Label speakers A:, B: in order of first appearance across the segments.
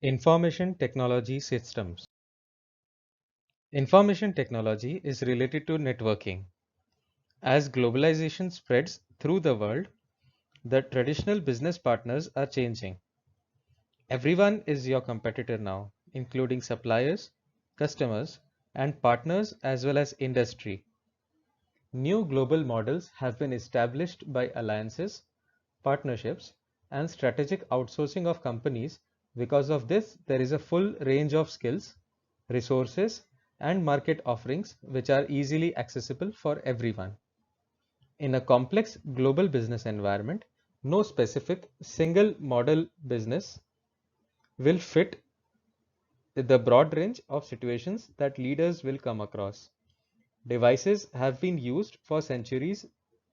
A: Information technology systems. Information technology is related to networking. As globalization spreads through the world, the traditional business partners are changing. Everyone is your competitor now, including suppliers, customers, and partners as well as industry. New global models have been established by alliances, partnerships, and strategic outsourcing of companies. Because of this, there is a full range of skills, resources, and market offerings which are easily accessible for everyone. In a complex global business environment, no specific single model business will fit the broad range of situations that leaders will come across. Devices have been used for centuries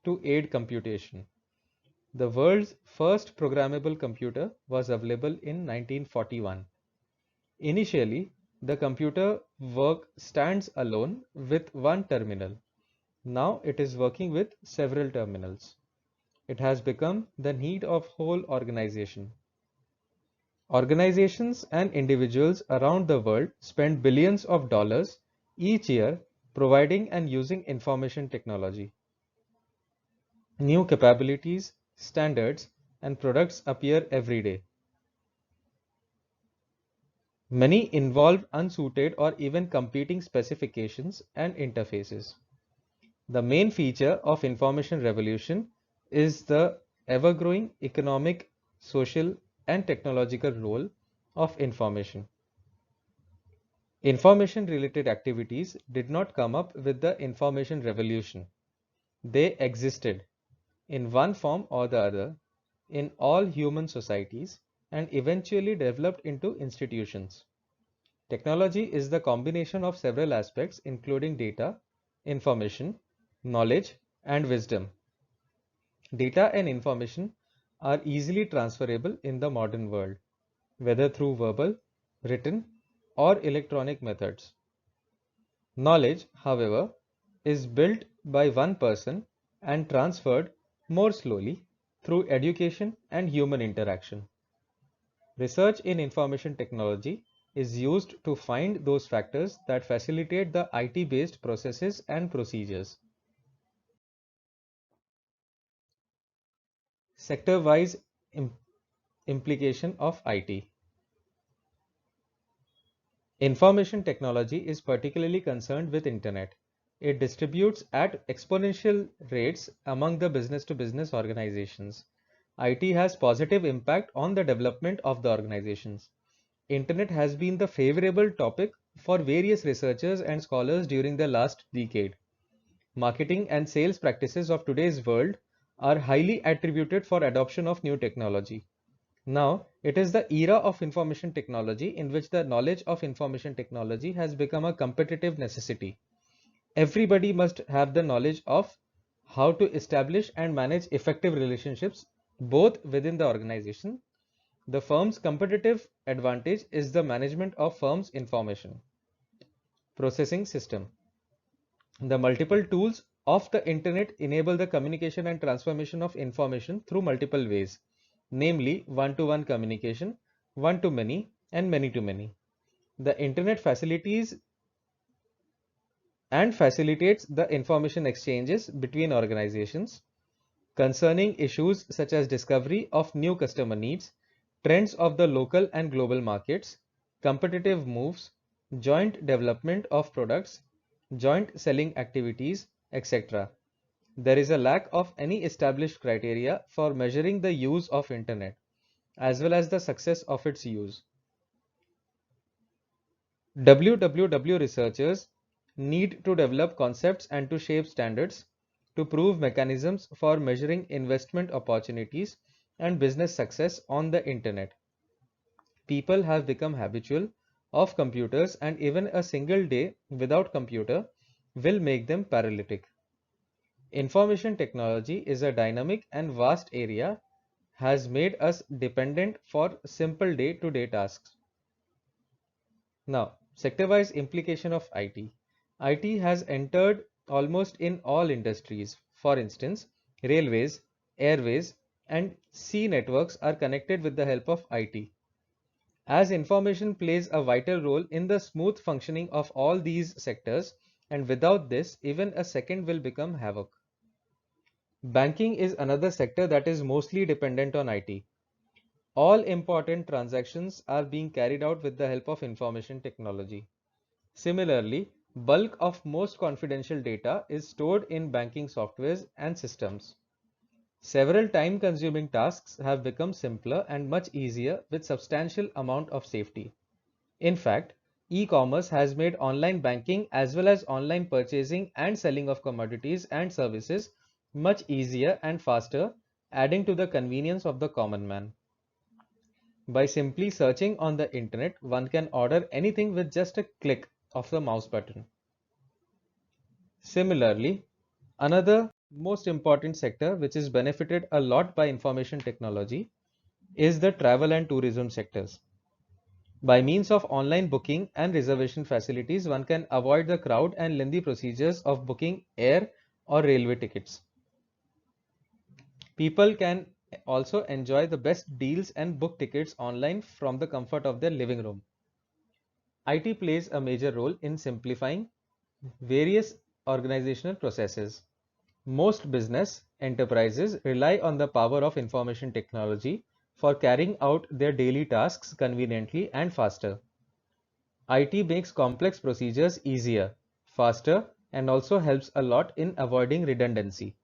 A: to aid computation. The world's first programmable computer was available in 1941. Initially, the computer work stands alone with one terminal. Now it is working with several terminals. It has become the need of whole organization. Organizations and individuals around the world spend billions of dollars each year providing and using information technology. New capabilities, standards, and products appear every day. Many involve unsuited or even competing specifications and interfaces. The main feature of information revolution is the ever-growing economic, social, and technological role of information. Information-related activities did not come up with the information revolution. They existed in one form or the other in all human societies and eventually developed into institutions. Technology is the combination of several aspects including data, information, knowledge, and wisdom. Data and information are easily transferable in the modern world, whether through verbal, written, or electronic methods. Knowledge, however, is built by one person and transferred more slowly through education and human interaction. Research in information technology is used to find those factors that facilitate the IT-based processes and procedures. Sector-wise implication of IT. Information technology is particularly concerned with Internet. It distributes at exponential rates among the business-to-business organizations. IT has positive impact on the development of the organizations. Internet has been the favorable topic for various researchers and scholars during the last decade. Marketing and sales practices of today's world are highly attributed for adoption of new technology. Now, it is the era of information technology in which the knowledge of information technology has become a competitive necessity. Everybody must have the knowledge of how to establish and manage effective relationships both within the organization. The firm's competitive advantage is the management of firm's information processing system. The multiple tools of the internet enable the communication and transformation of information through multiple ways, namely one-to-one communication, one-to-many, and many-to-many. The internet facilitates the information exchanges between organizations concerning issues such as discovery of new customer needs, trends of the local and global markets, competitive moves, joint development of products, joint selling activities, etc. There is a lack of any established criteria for measuring the use of internet as well as the success of its use. WWW researchers need to develop concepts and to shape standards to prove mechanisms for measuring investment opportunities and business success on the internet. People have become habitual of computers and even a single day without computer will make them paralytic. Information technology is a dynamic and vast area has made us dependent for simple day-to-day tasks. Now, sector-wise implication of IT. IT has entered almost in all industries. For instance, railways, airways, and sea networks are connected with the help of IT. as information plays a vital role in the smooth functioning of all these sectors, and without this, even a second will become havoc. Banking is another sector that is mostly dependent on IT. All important transactions are being carried out with the help of information technology. Similarly, bulk of most confidential data is stored in banking softwares and systems. Several time-consuming tasks have become simpler and much easier with substantial amount of safety. In fact, e-commerce has made online banking as well as online purchasing and selling of commodities and services much easier and faster, adding to the convenience of the common man. By simply searching on the internet, one can order anything with just a click of the mouse button. Similarly, another most important sector which is benefited a lot by information technology is the travel and tourism sectors. By means of online booking and reservation facilities, one can avoid the crowd and lengthy procedures of booking air or railway tickets. People can also enjoy the best deals and book tickets online from the comfort of their living room. IT plays a major role in simplifying various organizational processes. Most business enterprises rely on the power of information technology for carrying out their daily tasks conveniently and faster. IT makes complex procedures easier, faster, and also helps a lot in avoiding redundancy.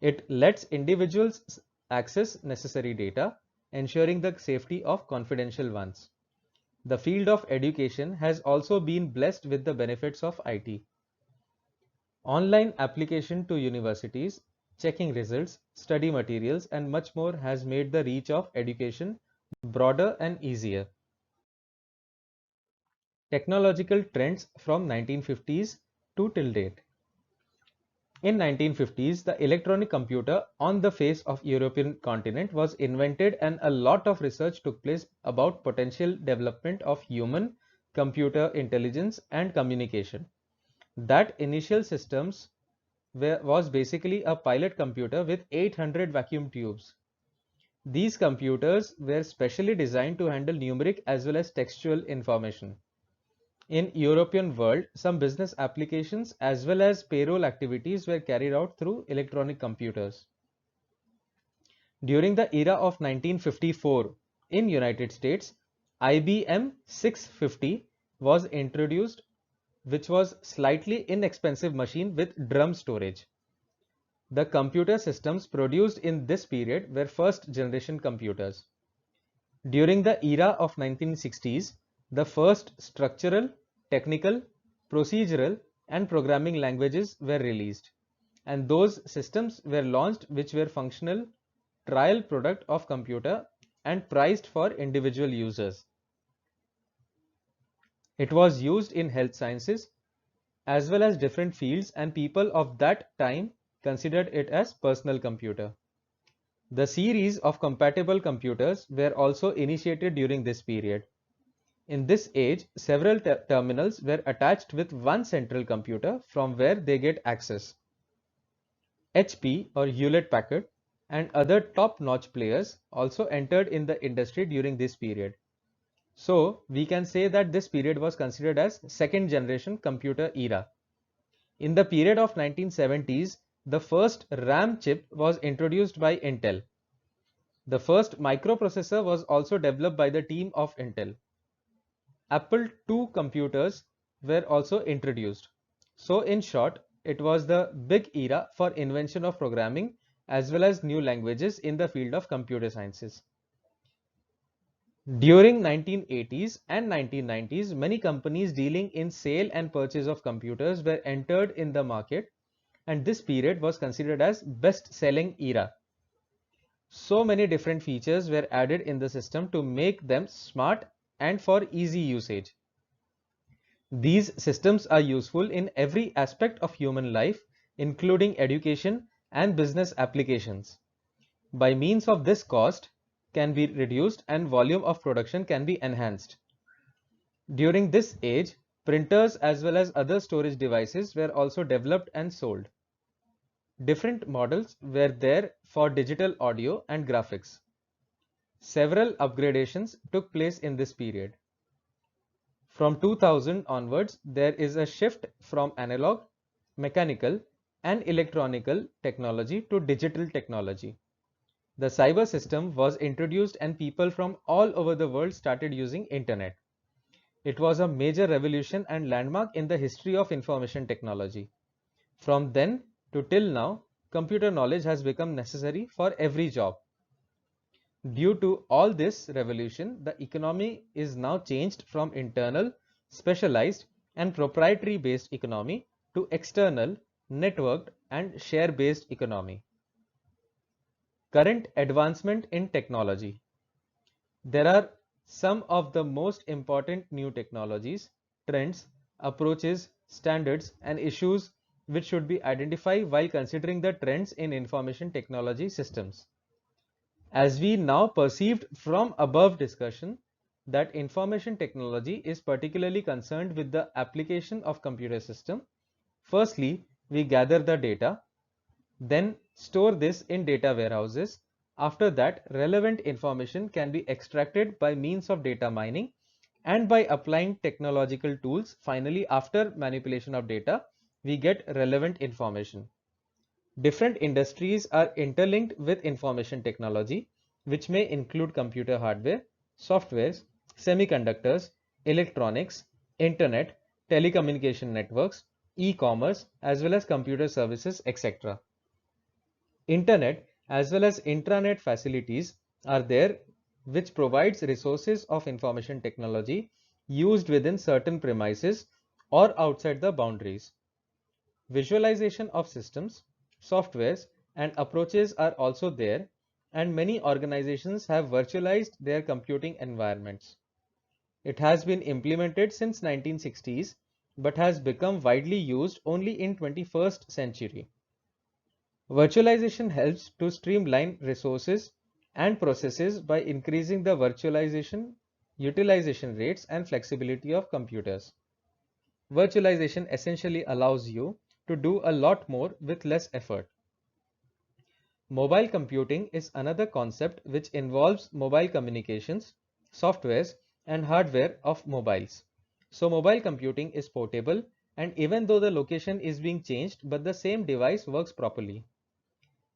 A: It lets individuals access necessary data, ensuring the safety of confidential ones. The field of education has also been blessed with the benefits of IT. Online application to universities, checking results, study materials, and much more has made the reach of education broader and easier. Technological trends from 1950s to till date. In 1950s, the electronic computer on the face of European continent was invented and a lot of research took place about potential development of human computer intelligence and communication. That initial systems was basically a pilot computer with 800 vacuum tubes. These computers were specially designed to handle numeric as well as textual information. In European world, some business applications as well as payroll activities were carried out through electronic computers. During the era of 1954 in United States, IBM 650 was introduced, which was slightly inexpensive machine with drum storage. The computer systems produced in this period were first generation computers. During the era of 1960s, the first structural, technical, procedural, and programming languages were released, and those systems were launched which were functional trial product of computer and priced for individual users. It was used in health sciences as well as different fields, and people of that time considered it as personal computer. The series of compatible computers were also initiated during this period. In this age, several terminals were attached with one central computer from where they get access. HP or Hewlett-Packard and other top-notch players also entered in the industry during this period. So we can say that this period was considered as second generation computer era. In the period of 1970s, the first RAM chip was introduced by Intel. The first microprocessor was also developed by the team of Intel. Apple II computers were also introduced. So in short, it was the big era for invention of programming as well as new languages in the field of computer sciences. During 1980s and 1990s, many companies dealing in sale and purchase of computers were entered in the market, and this period was considered as best-selling era. So many different features were added in the system to make them smart and for easy usage. These systems are useful in every aspect of human life, including education and business applications. By means of this, cost can be reduced and volume of production can be enhanced. During this age, printers as well as other storage devices were also developed and sold. Different models were there for digital audio and graphics. Several upgradations took place in this period. From 2000 onwards, there is a shift from analog, mechanical, and electronical technology to digital technology. The cyber system was introduced and people from all over the world started using internet. It was a major revolution and landmark in the history of information technology. From then to till now, computer knowledge has become necessary for every job. Due to all this revolution, the economy is now changed from internal, specialized, and proprietary based economy to external, networked, and share based economy. Current advancement in technology. There are some of the most important new technologies, trends, approaches, standards, and issues which should be identified while considering the trends in information technology systems. As we now perceived from above discussion that information technology is particularly concerned with the application of computer system, firstly, we gather the data, then store this in data warehouses. After that, relevant information can be extracted by means of data mining and by applying technological tools. Finally, after manipulation of data, we get relevant information. Different industries are interlinked with information technology, which may include computer hardware, softwares, semiconductors, electronics, internet, telecommunication networks, e-commerce, as well as computer services, etc. Internet as well as intranet facilities are there, which provides resources of information technology used within certain premises or outside the boundaries. Visualization of systems, softwares, and approaches are also there, and many organizations have virtualized their computing environments. It has been implemented since 1960s but has become widely used only in 21st century. Virtualization helps to streamline resources and processes by increasing the virtualization utilization rates and flexibility of computers. Virtualization essentially allows you to do a lot more with less effort. Mobile computing is another concept which involves mobile communications, softwares, and hardware of mobiles. So mobile computing is portable, and even though the location is being changed, but the same device works properly.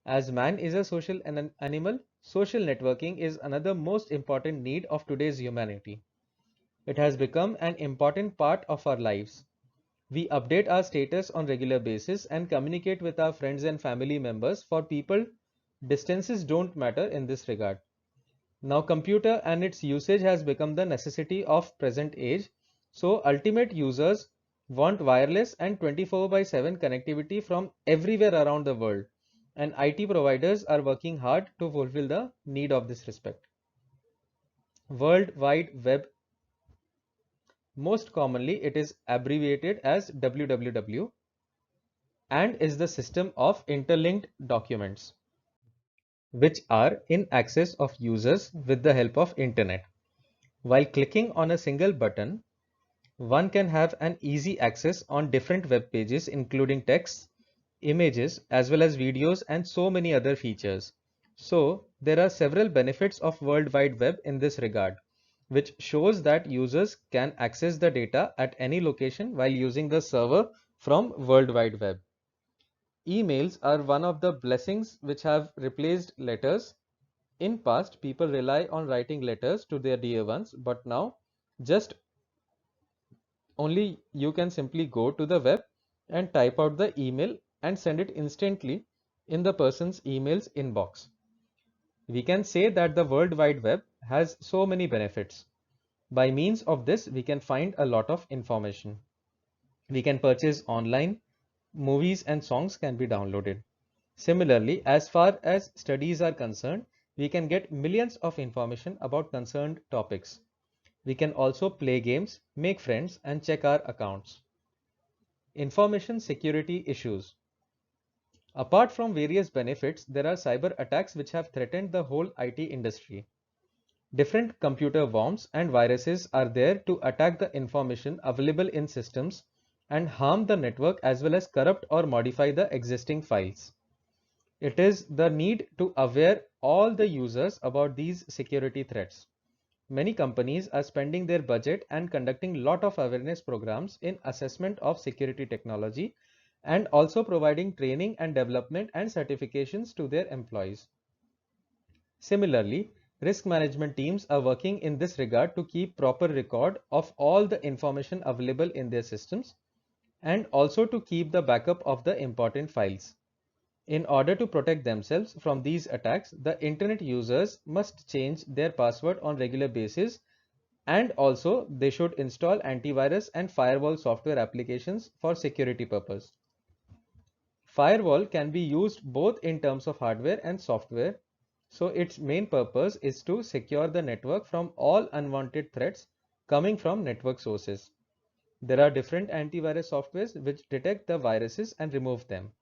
A: As man is a social animal, social networking is another most important need of today's humanity. It has become an important part of our lives. We update our status on regular basis and communicate with our friends and family members. For people, distances don't matter in this regard. Now computer and its usage has become the necessity of present age. So ultimate users want wireless and 24/7 connectivity from everywhere around the world. And IT providers are working hard to fulfill the need of this respect. World Wide Web. Most commonly, it is abbreviated as WWW and is the system of interlinked documents which are in access of users with the help of internet. While clicking on a single button, one can have an easy access on different web pages including text, images as well as videos and so many other features. So there are several benefits of World Wide Web in this regard, which shows that users can access the data at any location while using the server from World Wide Web. Emails are one of the blessings which have replaced letters. In past, people rely on writing letters to their dear ones, but now just only you can simply go to the web and type out the email and send it instantly in the person's emails inbox. We can say that the World Wide Web has so many benefits. By means of this, we can find a lot of information. We can purchase online, movies and songs can be downloaded. Similarly, as far as studies are concerned, we can get millions of information about concerned topics. We can also play games, make friends, and check our accounts. Information security issues. Apart from various benefits, there are cyber attacks which have threatened the whole IT industry. Different computer worms and viruses are there to attack the information available in systems and harm the network as well as corrupt or modify the existing files. It is the need to aware all the users about these security threats. Many companies are spending their budget and conducting lot of awareness programs in assessment of security technology and also providing training and development and certifications to their employees. Similarly, risk management teams are working in this regard to keep proper record of all the information available in their systems and also to keep the backup of the important files. In order to protect themselves from these attacks, the internet users must change their password on regular basis, and also they should install antivirus and firewall software applications for security purpose. Firewall can be used both in terms of hardware and software. So its main purpose is to secure the network from all unwanted threats coming from network sources. There are different antivirus softwares which detect the viruses and remove them.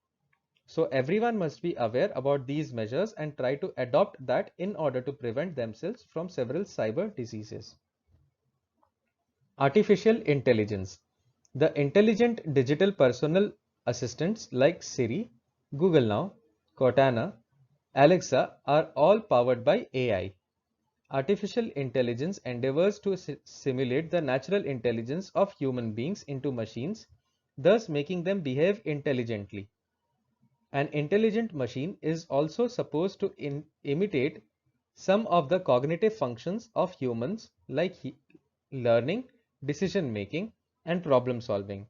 A: So everyone must be aware about these measures and try to adopt that in order to prevent themselves from several cyber diseases. Artificial intelligence. The intelligent digital personal assistants like Siri, Google Now, Cortana, Alexa are all powered by AI. Artificial intelligence endeavors to simulate the natural intelligence of human beings into machines, thus making them behave intelligently. An intelligent machine is also supposed to imitate some of the cognitive functions of humans like learning, decision making, and problem solving.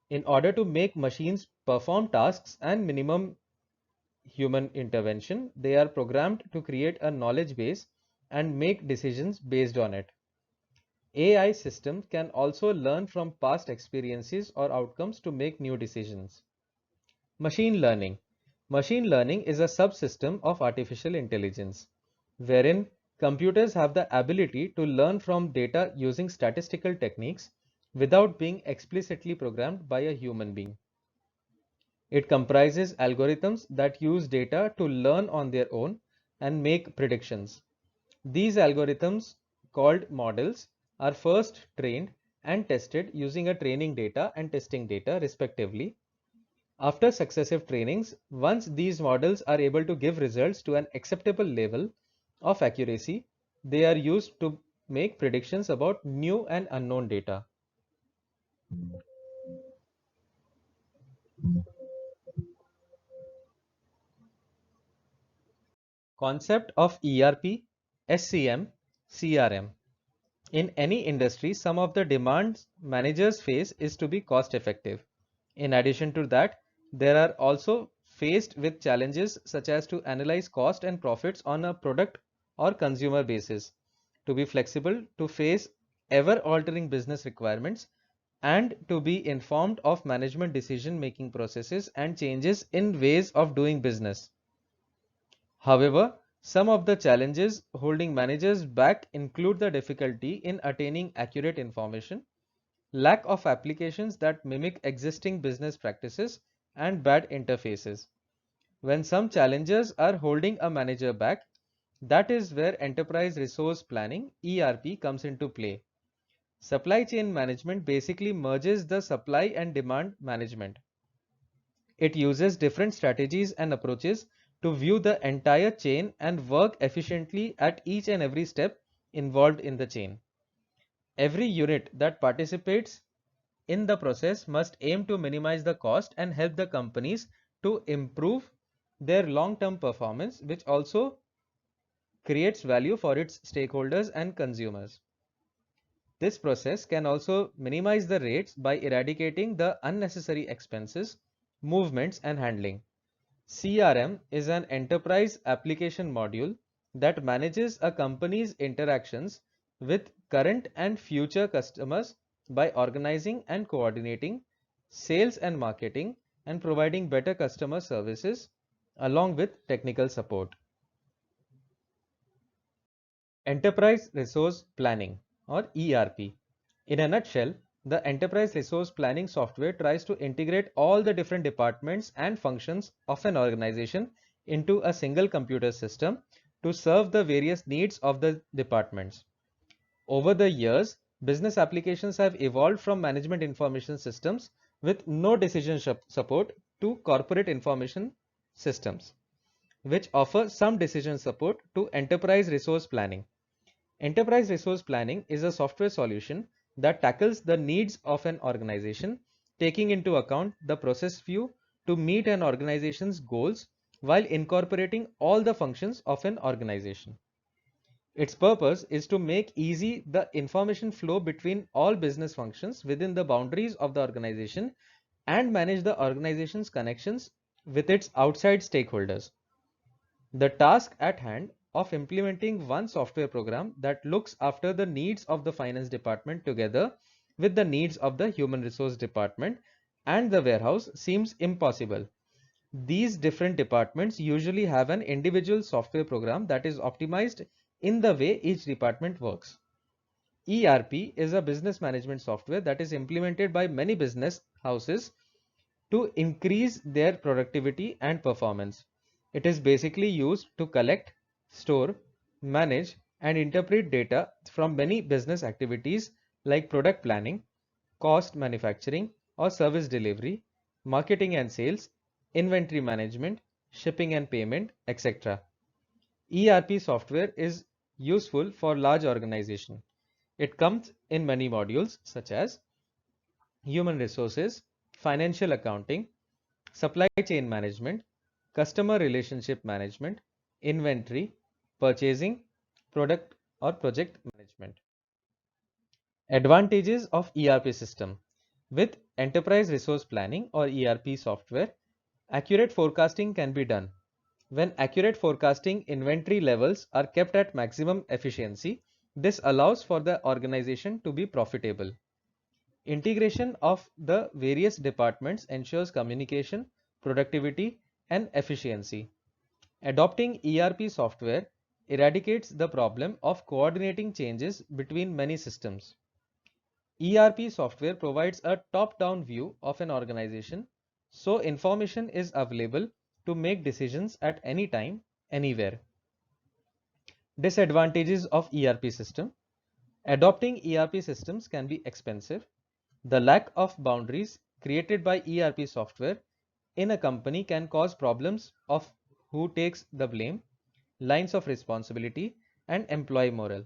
A: In order to make machines perform tasks and minimum human intervention, they are programmed to create a knowledge base and make decisions based on it. AI systems can also learn from past experiences or outcomes to make new decisions. Machine learning. Machine learning is a subsystem of artificial intelligence, wherein computers have the ability to learn from data using statistical techniques without being explicitly programmed by a human being. It comprises algorithms that use data to learn on their own and make predictions. These algorithms, called models, are first trained and tested using a training data and testing data respectively. After successive trainings, once these models are able to give results to an acceptable level of accuracy, they are used to make predictions about new and unknown data. Concept of ERP, SCM, CRM. In any industry, some of the demands managers face is to be cost effective. In addition to that, there are also faced with challenges such as to analyze cost and profits on a product or consumer basis, to be flexible to face ever altering business requirements, and to be informed of management decision making processes and changes in ways of doing business. However, some of the challenges holding managers back include the difficulty in attaining accurate information, lack of applications that mimic existing business practices, and bad interfaces. When some challenges are holding a manager back, that is where enterprise resource planning (ERP) comes into play. Supply chain management basically merges the supply and demand management. It uses different strategies and approaches to view the entire chain and work efficiently at each and every step involved in the chain. Every unit that participates in the process must aim to minimize the cost and help the companies to improve their long-term performance, which also creates value for its stakeholders and consumers. This process can also minimize the rates by eradicating the unnecessary expenses, movements, and handling. CRM is an enterprise application module that manages a company's interactions with current and future customers by organizing and coordinating sales and marketing and providing better customer services along with technical support. Enterprise Resource Planning or ERP. In a nutshell, the Enterprise Resource Planning software tries to integrate all the different departments and functions of an organization into a single computer system to serve the various needs of the departments. Over the years, business applications have evolved from management information systems with no decision support to corporate information systems. which offer some decision support to enterprise resource planning. Enterprise resource planning is a software solution that tackles the needs of an organization, taking into account the process view to meet an organization's goals while incorporating all the functions of an organization. Its purpose is to make easy the information flow between all business functions within the boundaries of the organization and manage the organization's connections with its outside stakeholders. The task at hand of implementing one software program that looks after the needs of the finance department together with the needs of the human resource department and the warehouse seems impossible. These different departments usually have an individual software program that is optimized in the way each department works. ERP is a business management software that is implemented by many business houses to increase their productivity and performance. It is basically used to collect, store, manage, and interpret data from many business activities like product planning, cost manufacturing or service delivery, marketing and sales, inventory management, shipping and payment, etc. ERP software is useful for large organizations. It comes in many modules such as human resources, financial accounting, supply chain management, customer relationship management, inventory, purchasing, product or project management. Advantages of ERP system. With enterprise resource planning or ERP software, accurate forecasting can be done. When accurate forecasting inventory levels are kept at maximum efficiency, this allows for the organization to be profitable. Integration of the various departments ensures communication, productivity, and efficiency. Adopting ERP software eradicates the problem of coordinating changes between many systems. ERP software provides a top-down view of an organization, so information is available to make decisions at any time, anywhere. Disadvantages of ERP system. Adopting ERP systems can be expensive. The lack of boundaries created by ERP software in a company can cause problems of who takes the blame, lines of responsibility, and employee morale.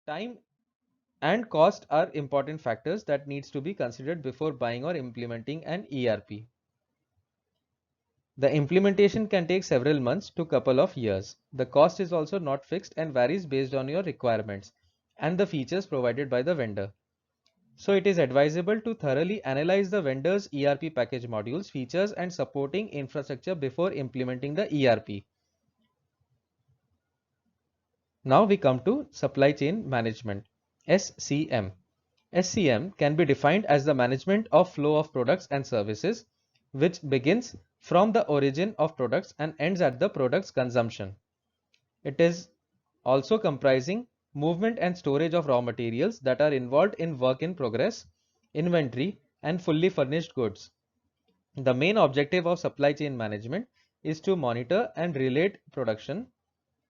A: Time and cost are important factors that needs to be considered before buying or implementing an ERP. The implementation can take several months to couple of years. The cost is also not fixed and varies based on your requirements and the features provided by the vendor. So it is advisable to thoroughly analyze the vendor's ERP package modules, features and supporting infrastructure before implementing the ERP. Now we come to supply chain management, SCM. SCM can be defined as the management of flow of products and services, which begins from the origin of products and ends at the product's consumption. It is also comprising movement and storage of raw materials that are involved in work in progress, inventory, and fully furnished goods. The main objective of supply chain management is to monitor and relate production,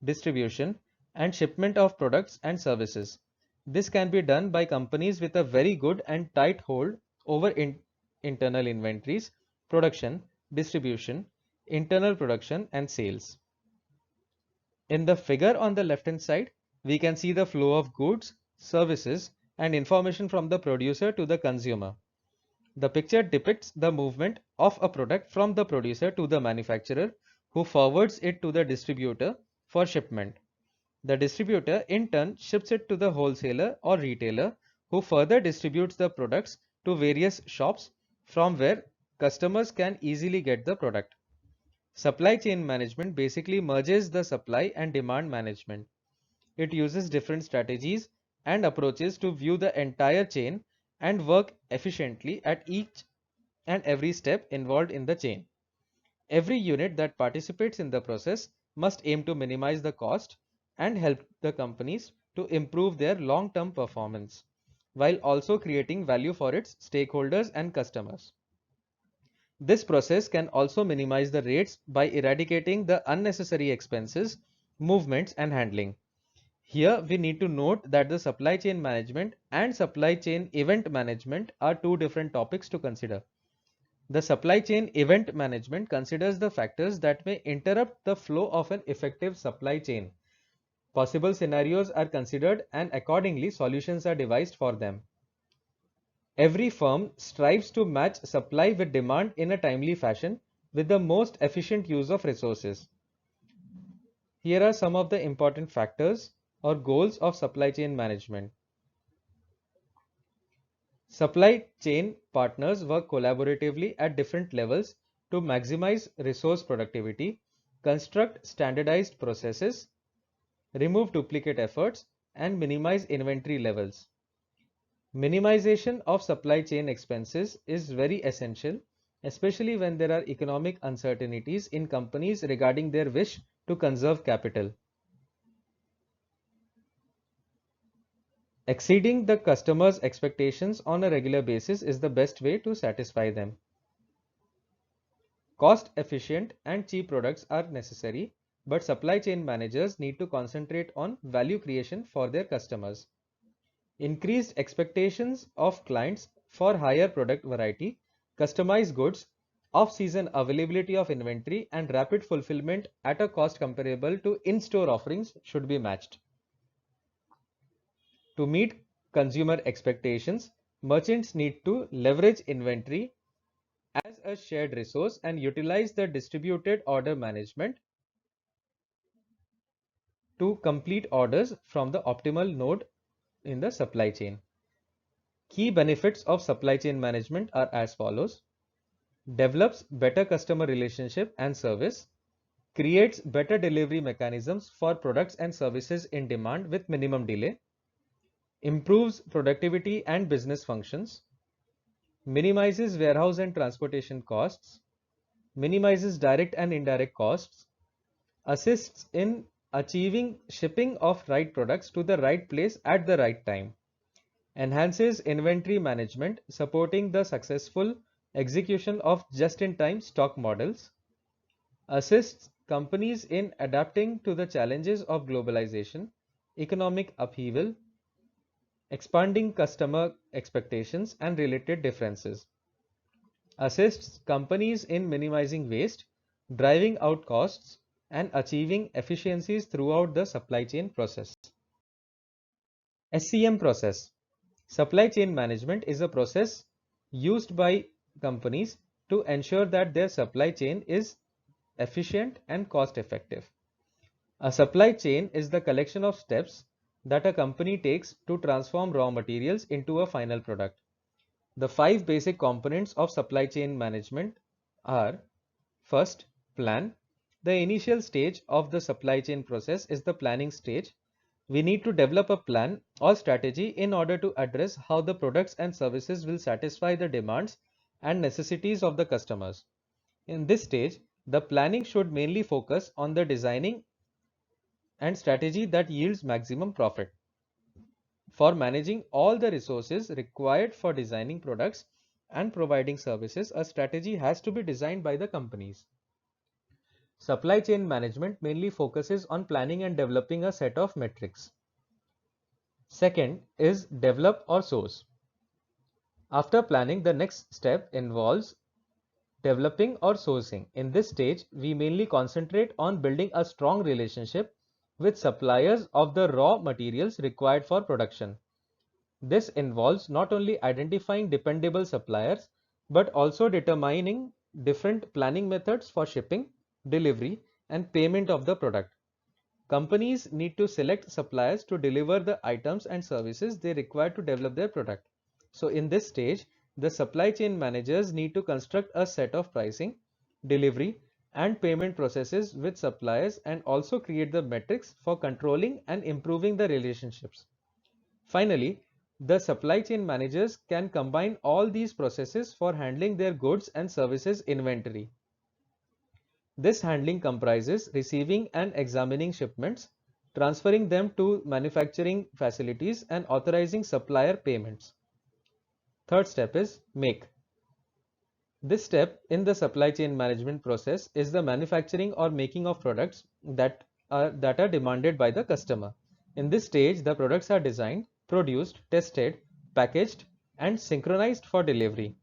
A: distribution, and shipment of products and services. This can be done by companies with a very good and tight hold over internal inventories, production, distribution, internal production, and sales. In the figure on the left hand side, we can see the flow of goods, services, and information from the producer to the consumer. The picture depicts the movement of a product from the producer to the manufacturer, who forwards it to the distributor for shipment. The distributor in turn ships it to the wholesaler or retailer, who further distributes the products to various shops from where customers can easily get the product. Supply chain management basically merges the supply and demand management. It uses different strategies and approaches to view the entire chain and work efficiently at each and every step involved in the chain. Every unit that participates in the process must aim to minimize the cost and help the companies to improve their long-term performance, while also creating value for its stakeholders and customers. This process can also minimize the rates by eradicating the unnecessary expenses, movements, and handling. Here we need to note that the supply chain management and supply chain event management are two different topics to consider. The supply chain event management considers the factors that may interrupt the flow of an effective supply chain. Possible scenarios are considered and accordingly solutions are devised for them. Every firm strives to match supply with demand in a timely fashion with the most efficient use of resources. Here are some of the important factors or goals of supply chain management. Supply chain partners work collaboratively at different levels to maximize resource productivity, construct standardized processes, remove duplicate efforts, and minimize inventory levels. Minimization of supply chain expenses is very essential, especially when there are economic uncertainties in companies regarding their wish to conserve capital. Exceeding the customer's expectations on a regular basis is the best way to satisfy them. Cost-efficient and cheap products are necessary, but supply chain managers need to concentrate on value creation for their customers. Increased expectations of clients for higher product variety, customized goods, off-season availability of inventory, and rapid fulfillment at a cost comparable to in-store offerings should be matched. To meet consumer expectations, merchants need to leverage inventory as a shared resource and utilize the distributed order management to complete orders from the optimal node in the supply chain. Key benefits of supply chain management are as follows: develops better customer relationship and service, creates better delivery mechanisms for products and services in demand with minimum delay, improves productivity and business functions, minimizes warehouse and transportation costs, minimizes direct and indirect costs, assists in achieving shipping of right products to the right place at the right time, enhances inventory management, supporting the successful execution of just-in-time stock models, assists companies in adapting to the challenges of globalization, economic upheaval, expanding customer expectations and related differences, assists companies in minimizing waste, driving out costs, and achieving efficiencies throughout the supply chain process. SCM process. Supply chain management is a process used by companies to ensure that their supply chain is efficient and cost effective. A supply chain is the collection of steps that a company takes to transform raw materials into a final product. The five basic components of supply chain management are: first, plan. The initial stage of the supply chain process is the planning stage. We need to develop a plan or strategy in order to address how the products and services will satisfy the demands and necessities of the customers. In this stage, the planning should mainly focus on the designing and strategy that yields maximum profit. For managing all the resources required for designing products and providing services, a strategy has to be designed by the companies. Supply chain management mainly focuses on planning and developing a set of metrics. Second is develop or source. After planning, the next step involves developing or sourcing. In this stage, we mainly concentrate on building a strong relationship with suppliers of the raw materials required for production. This involves not only identifying dependable suppliers, but also determining different planning methods for shipping, delivery, and payment of the product. Companies need to select suppliers to deliver the items and services they require to develop their product. So in this stage, the supply chain managers need to construct a set of pricing, delivery, and payment processes with suppliers and also create the metrics for controlling and improving the relationships. Finally, the supply chain managers can combine all these processes for handling their goods and services inventory. This handling comprises receiving and examining shipments, transferring them to manufacturing facilities, and authorizing supplier payments. Third step is make. This step in the supply chain management process is the manufacturing or making of products that are demanded by the customer. In this stage, the products are designed, produced, tested, packaged, and synchronized for delivery.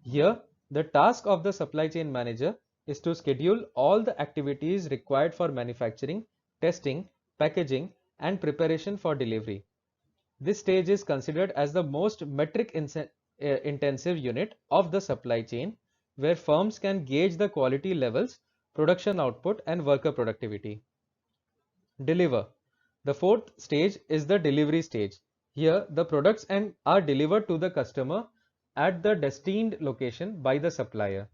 A: Here, The task of the supply chain manager is to schedule all the activities required for manufacturing, testing, packaging, and preparation for delivery. This stage is considered as the most intensive unit of the supply chain, where firms can gauge the quality levels, production output, and worker productivity. Deliver. The fourth stage is the delivery stage. Here, the products are delivered to the customer at the destined location by the supplier.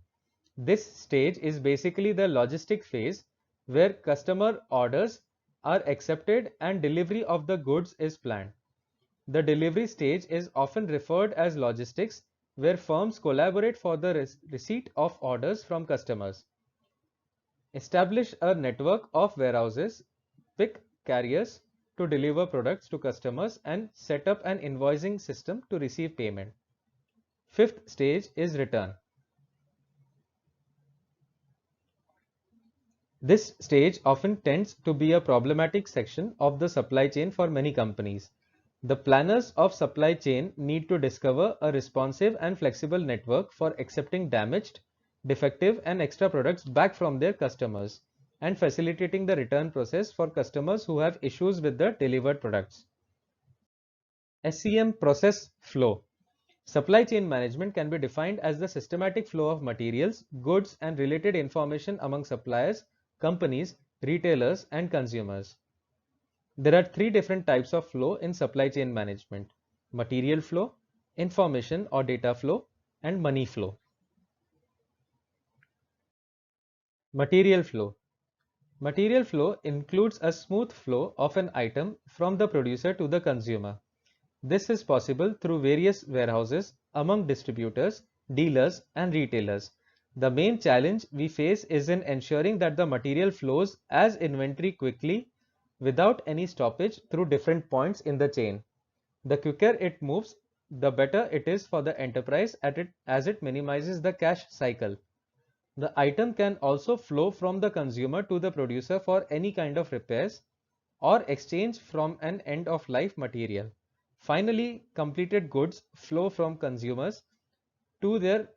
A: This stage is basically the logistic phase where customer orders are accepted and delivery of the goods is planned. The delivery stage is often referred as logistics, where firms collaborate for the receipt of orders from customers. Establish a network of warehouses, pick carriers to deliver products to customers, and set up an invoicing system to receive payment. Fifth stage is return. This stage often tends to be a problematic section of the supply chain for many companies. The planners of supply chain need to discover a responsive and flexible network for accepting damaged, defective, and extra products back from their customers and facilitating the return process for customers who have issues with the delivered products. SCM process flow. Supply chain management can be defined as the systematic flow of materials, goods, and related information among suppliers, companies, retailers, and consumers. There are three different types of flow in supply chain management: material flow, information or data flow, and money flow. Material flow. Material flow includes a smooth flow of an item from the producer to the consumer. This is possible through various warehouses among distributors, dealers, and retailers. The main challenge we face is in ensuring that the material flows as inventory quickly without any stoppage through different points in the chain. The quicker it moves, the better it is for the enterprise as it minimizes the cash cycle. The item can also flow from the consumer to the producer for any kind of repairs or exchange from an end-of-life material. Finally, completed goods flow from consumers to their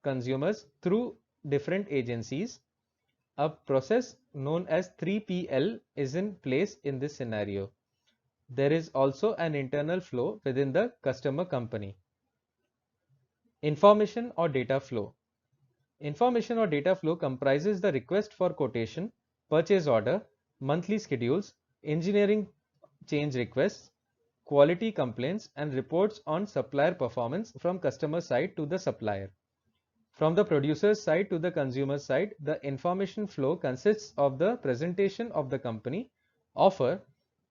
A: consumers through different agencies. A process known as 3PL is in place in this scenario. There is also an internal flow within the customer company. Information or data flow. Information or data flow comprises the request for quotation, purchase order, monthly schedules, engineering change requests, quality complaints, and reports on supplier performance from customer side to the supplier. From the producer's side to the consumer side, the information flow consists of the presentation of the company, offer,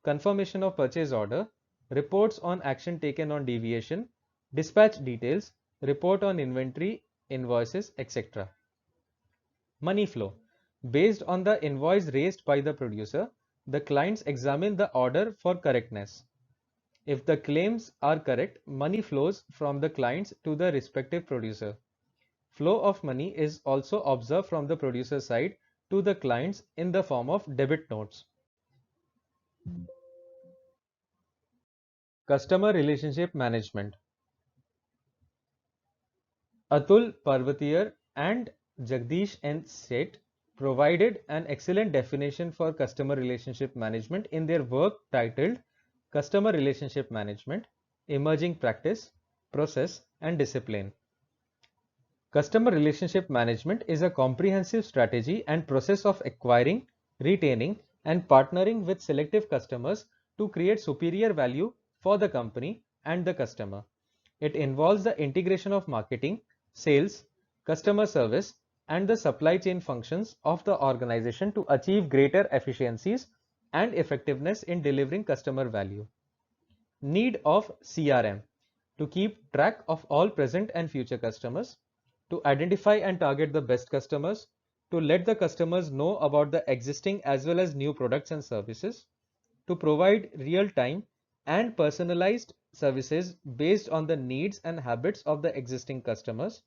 A: confirmation of purchase order, reports on action taken on deviation, dispatch details, report on inventory, invoices, etc. Money flow. Based on the invoice raised by the producer, the clients examine the order for correctness. If the claims are correct, money flows from the clients to the respective producer. Flow of money is also observed from the producer side to the clients in the form of debit notes. Customer relationship management. Atul Parvatiyar and Jagdish N. Seth provided an excellent definition for customer relationship management in their work titled Customer Relationship Management, Emerging Practice, Process, and Discipline. Customer relationship management is a comprehensive strategy and process of acquiring, retaining, and partnering with selective customers to create superior value for the company and the customer. It involves the integration of marketing, sales, customer service, and the supply chain functions of the organization to achieve greater efficiencies and effectiveness in delivering customer value. Need of CRM to keep track of all present and future customers, to identify and target the best customers, to let the customers know about the existing as well as new products and services, to provide real-time and personalized services based on the needs and habits of the existing customers,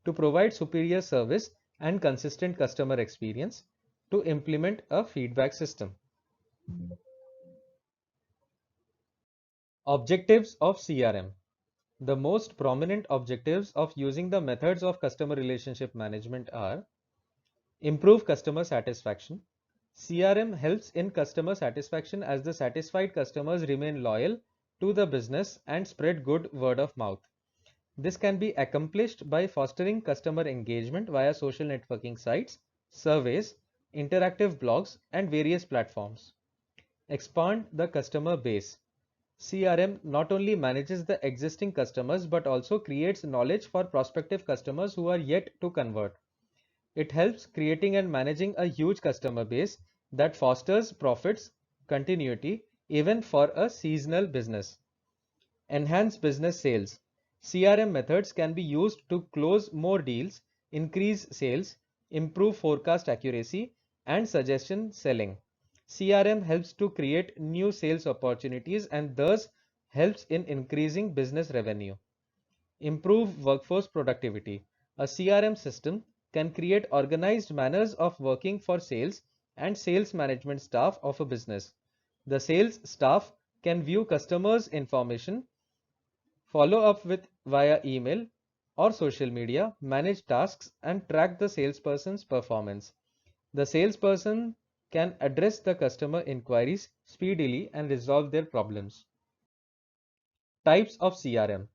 A: to provide superior service and consistent customer experience, to implement a feedback system. Objectives of CRM. The most prominent objectives of using the methods of customer relationship management are: improve customer satisfaction. CRM helps in customer satisfaction as the satisfied customers remain loyal to the business and spread good word of mouth. This can be accomplished by fostering customer engagement via social networking sites, surveys, interactive blogs, and various platforms. Expand the customer base. CRM not only manages the existing customers but also creates knowledge for prospective customers who are yet to convert. It helps creating and managing a huge customer base that fosters profits continuity even for a seasonal business. Enhance business sales. CRM methods can be used to close more deals, increase sales, improve forecast accuracy, and suggestion selling. CRM helps to create new sales opportunities and thus helps in increasing business revenue. Improve workforce productivity. A CRM system can create organized manners of working for sales and sales management staff of a business. The sales staff can view customers' information, follow up with via email or social media, manage tasks, and track the salesperson's performance. The salesperson can address the customer inquiries speedily and resolve their problems. Types of CRM.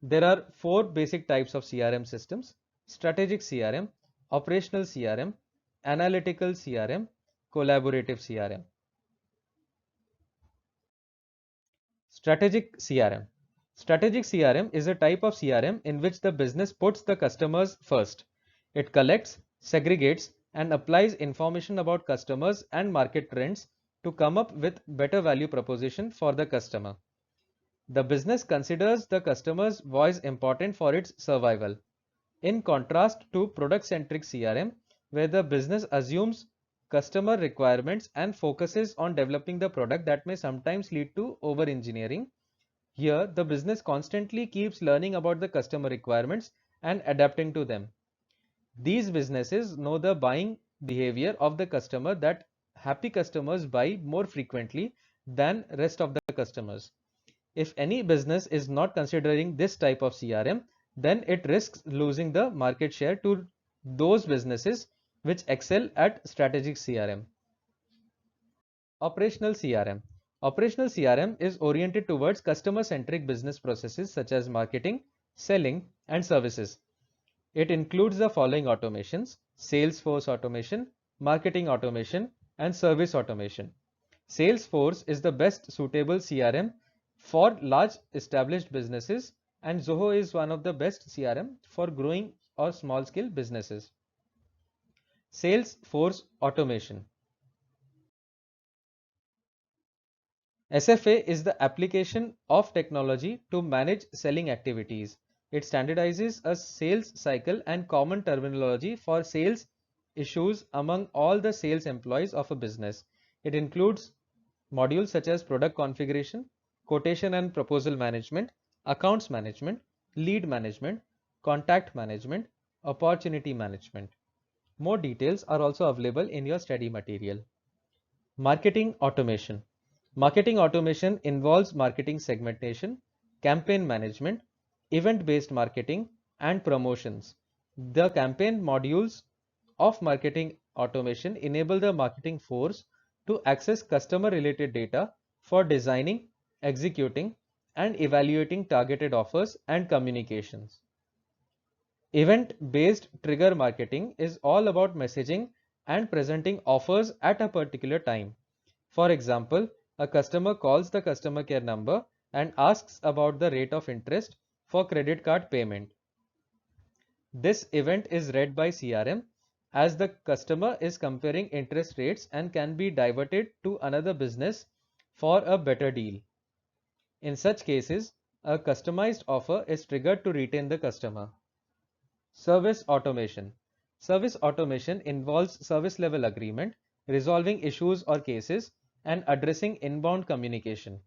A: There are four basic types of CRM systems: strategic CRM, operational CRM, analytical CRM, collaborative CRM. Strategic CRM. Strategic CRM is a type of CRM in which the business puts the customers first. It collects, segregates, and applies information about customers and market trends to come up with better value proposition for the customer. The business considers the customer's voice important for its survival. In contrast to product-centric CRM, where the business assumes customer requirements and focuses on developing the product that may sometimes lead to over-engineering, here the business constantly keeps learning about the customer requirements and adapting to them. These businesses know the buying behavior of the customer, that happy customers buy more frequently than rest of the customers. If any business is not considering this type of CRM, then it risks losing the market share to those businesses which excel at strategic CRM. Operational CRM. Operational CRM is oriented towards customer-centric business processes such as marketing, selling, and services. It includes the following automations: Salesforce automation, marketing automation, and service automation. Salesforce is the best suitable CRM for large established businesses, and Zoho is one of the best CRM for growing or small scale businesses. Salesforce automation. SFA is the application of technology to manage selling activities. It standardizes a sales cycle and common terminology for sales issues among all the sales employees of a business. It includes modules such as product configuration, quotation and proposal management, accounts management, lead management, contact management, opportunity management. More details are also available in your study material. Marketing automation. Marketing automation involves marketing segmentation, campaign management, event-based marketing, and promotions. The campaign modules of marketing automation enable the marketing force to access customer-related data for designing, executing, and evaluating targeted offers and communications. Event-based trigger marketing is all about messaging and presenting offers at a particular time. For example, a customer calls the customer care number and asks about the rate of interest for credit card payment. This event is read by CRM as the customer is comparing interest rates and can be diverted to another business for a better deal. In such cases, a customized offer is triggered to retain the customer. Service automation. Service automation involves service level agreement, resolving issues or cases, and addressing inbound communication.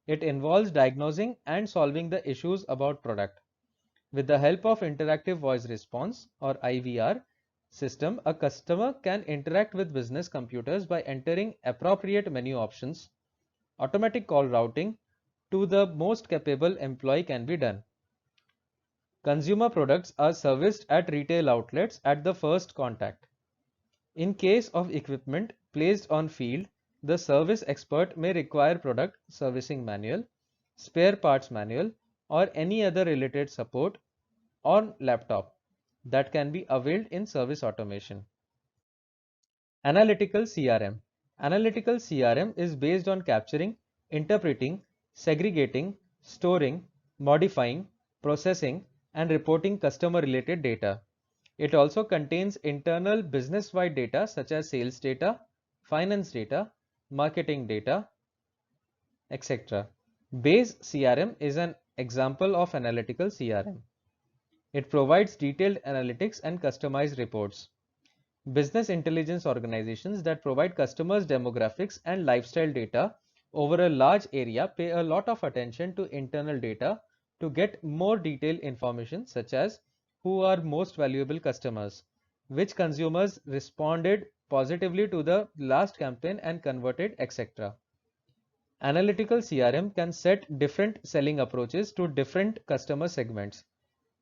A: It involves diagnosing and solving the issues about product. With the help of interactive voice response or IVR system, a customer can interact with business computers by entering appropriate menu options. Automatic call routing to the most capable employee can be done. Consumer products are serviced at retail outlets at the first contact. In case of equipment placed on field, the service expert may require product servicing manual, spare parts manual, or any other related support on laptop that can be availed in service automation. Analytical CRM. Analytical CRM is based on capturing, interpreting, segregating, storing, modifying, processing, and reporting customer-related data. It also contains internal business-wide data such as sales data, finance data, marketing data, etc. Base CRM is an example of analytical CRM. It provides detailed analytics and customized reports. Business intelligence organizations that provide customers' demographics and lifestyle data over a large area pay a lot of attention to internal data to get more detailed information such as who are most valuable customers, which consumers responded positively to the last campaign and converted, etc. Analytical CRM can set different selling approaches to different customer segments.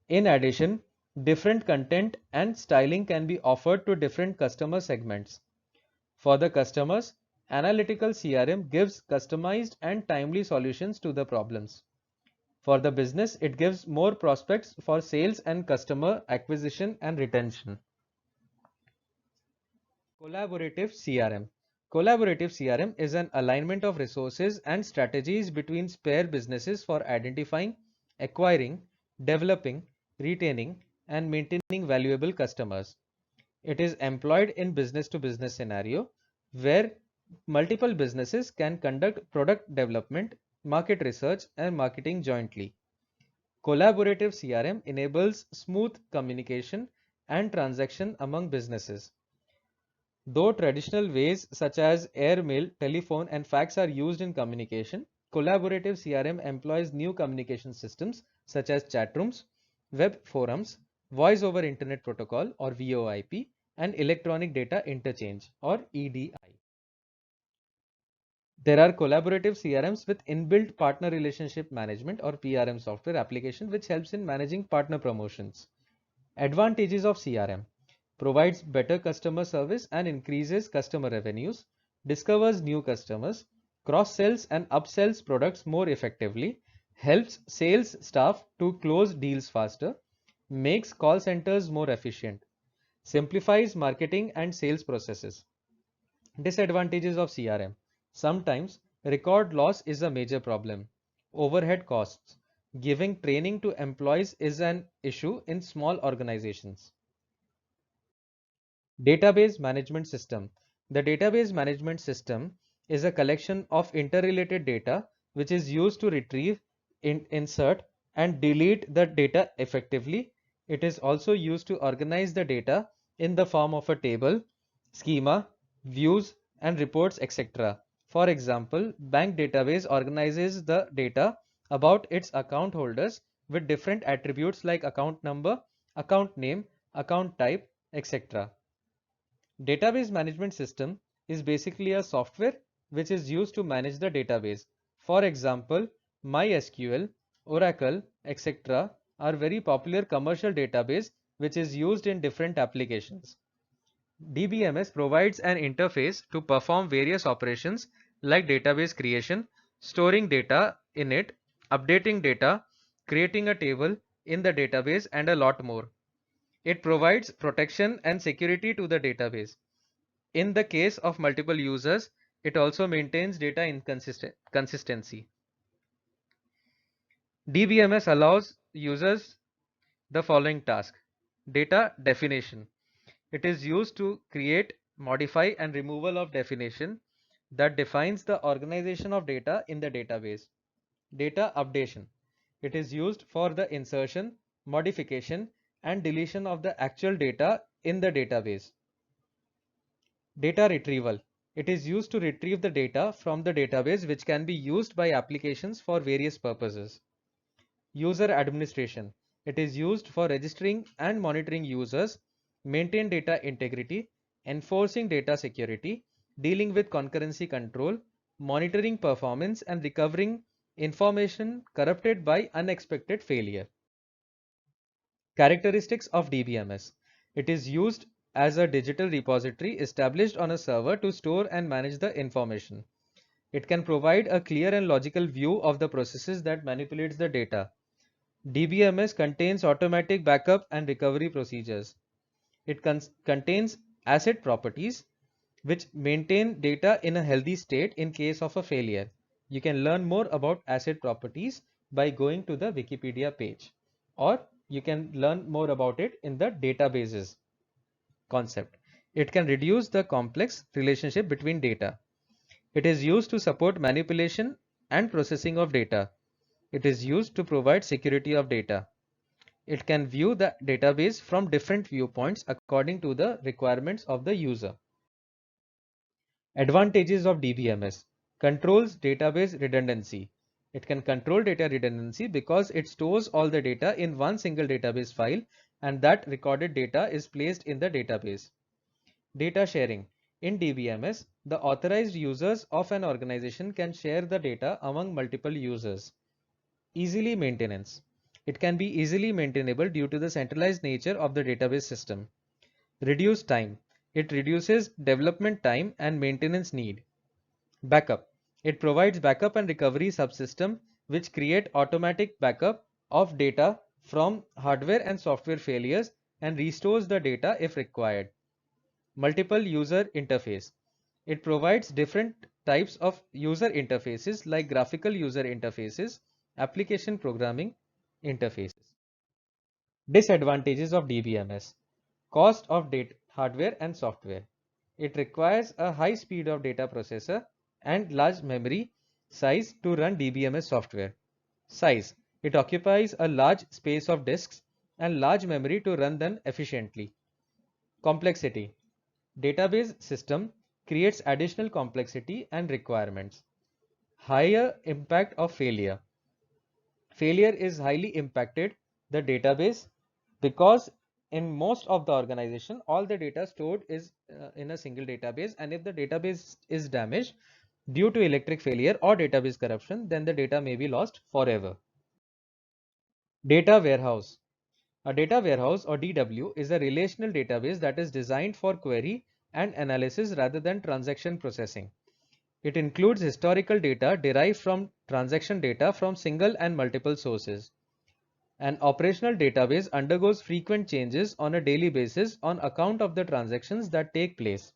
A: In addition, different content and styling can be offered to different customer segments. For the customers, analytical CRM gives customized and timely solutions to the problems. For the business, it gives more prospects for sales and customer acquisition and retention. Collaborative CRM. Collaborative CRM is an alignment of resources and strategies between pair businesses for identifying, acquiring, developing, retaining, and maintaining valuable customers. It is employed in business-to-business scenario where multiple businesses can conduct product development, market research, and marketing jointly. Collaborative CRM enables smooth communication and transaction among businesses. Though traditional ways such as airmail, telephone, and fax are used in communication, collaborative CRM employs new communication systems such as chat rooms, web forums, voice over internet protocol or VoIP, and electronic data interchange or EDI. There are collaborative CRMs with inbuilt partner relationship management or PRM software application which helps in managing partner promotions. Advantages of CRM: provides better customer service and increases customer revenues, discovers new customers, cross-sells and upsells products more effectively, helps sales staff to close deals faster, makes call centers more efficient, simplifies marketing and sales processes. Disadvantages of CRM: sometimes record loss is a major problem. Overhead costs: giving training to employees is an issue in small organizations. Database management system. The database management system is a collection of interrelated data which is used to retrieve, insert, and delete the data effectively. It is also used to organize the data in the form of a table, schema, views, and reports, etc. For example, bank database organizes the data about its account holders with different attributes like account number, account name, account type, etc. Database management system is basically a software which is used to manage the database. For example, MySQL, Oracle, etc. are very popular commercial database which is used in different applications. DBMS provides an interface to perform various operations like database creation, storing data in it, updating data, creating a table in the database, and a lot more. It provides protection and security to the database. In the case of multiple users, it also maintains data consistency. DBMS allows users the following task: data definition. It is used to create, modify, and removal of definition that defines the organization of data in the database. Data updation. It is used for the insertion, modification, and deletion of the actual data in the database. Data retrieval. It is used to retrieve the data from the database which can be used by applications for various purposes. User administration. It is used for registering and monitoring users, maintain data integrity, enforcing data security, dealing with concurrency control, monitoring performance, and recovering information corrupted by unexpected failure. Characteristics of DBMS. It is used as a digital repository established on a server to store and manage the information. It can provide a clear and logical view of the processes that manipulates the data. DBMS contains automatic backup and recovery procedures. It contains asset properties which maintain data in a healthy state in case of a failure. You can learn more about asset properties by going to the Wikipedia page, or you can learn more about it in the databases concept. It can reduce the complex relationship between data. It is used to support manipulation and processing of data. It is used to provide security of data. It can view the database from different viewpoints according to the requirements of the user. Advantages of DBMS. Controls database redundancy. It can control data redundancy because it stores all the data in one single database file, and that recorded data is placed in the database. Data sharing. In DBMS, the authorized users of an organization can share the data among multiple users. Easily maintenance. It can be easily maintainable due to the centralized nature of the database system. Reduce time. It reduces development time and maintenance need. Backup. It provides backup and recovery subsystem which create automatic backup of data from hardware and software failures and restores the data if required. Multiple user interface. It provides different types of user interfaces like graphical user interfaces, application programming interfaces. Disadvantages of DBMS. Cost of data, hardware and software. It requires a high speed of data processor and large memory size to run DBMS software. Size. It occupies a large space of disks and large memory to run them efficiently. Complexity. Database system creates additional complexity and requirements. Higher impact of failure. Failure is highly impacted the database because in most of the organization all the data stored is in a single database, and if the database is damaged due to electric failure or database corruption, then the data may be lost forever. Data warehouse. A data warehouse or DW is a relational database that is designed for query and analysis rather than transaction processing. It includes historical data derived from transaction data from single and multiple sources. An operational database undergoes frequent changes on a daily basis on account of the transactions that take place.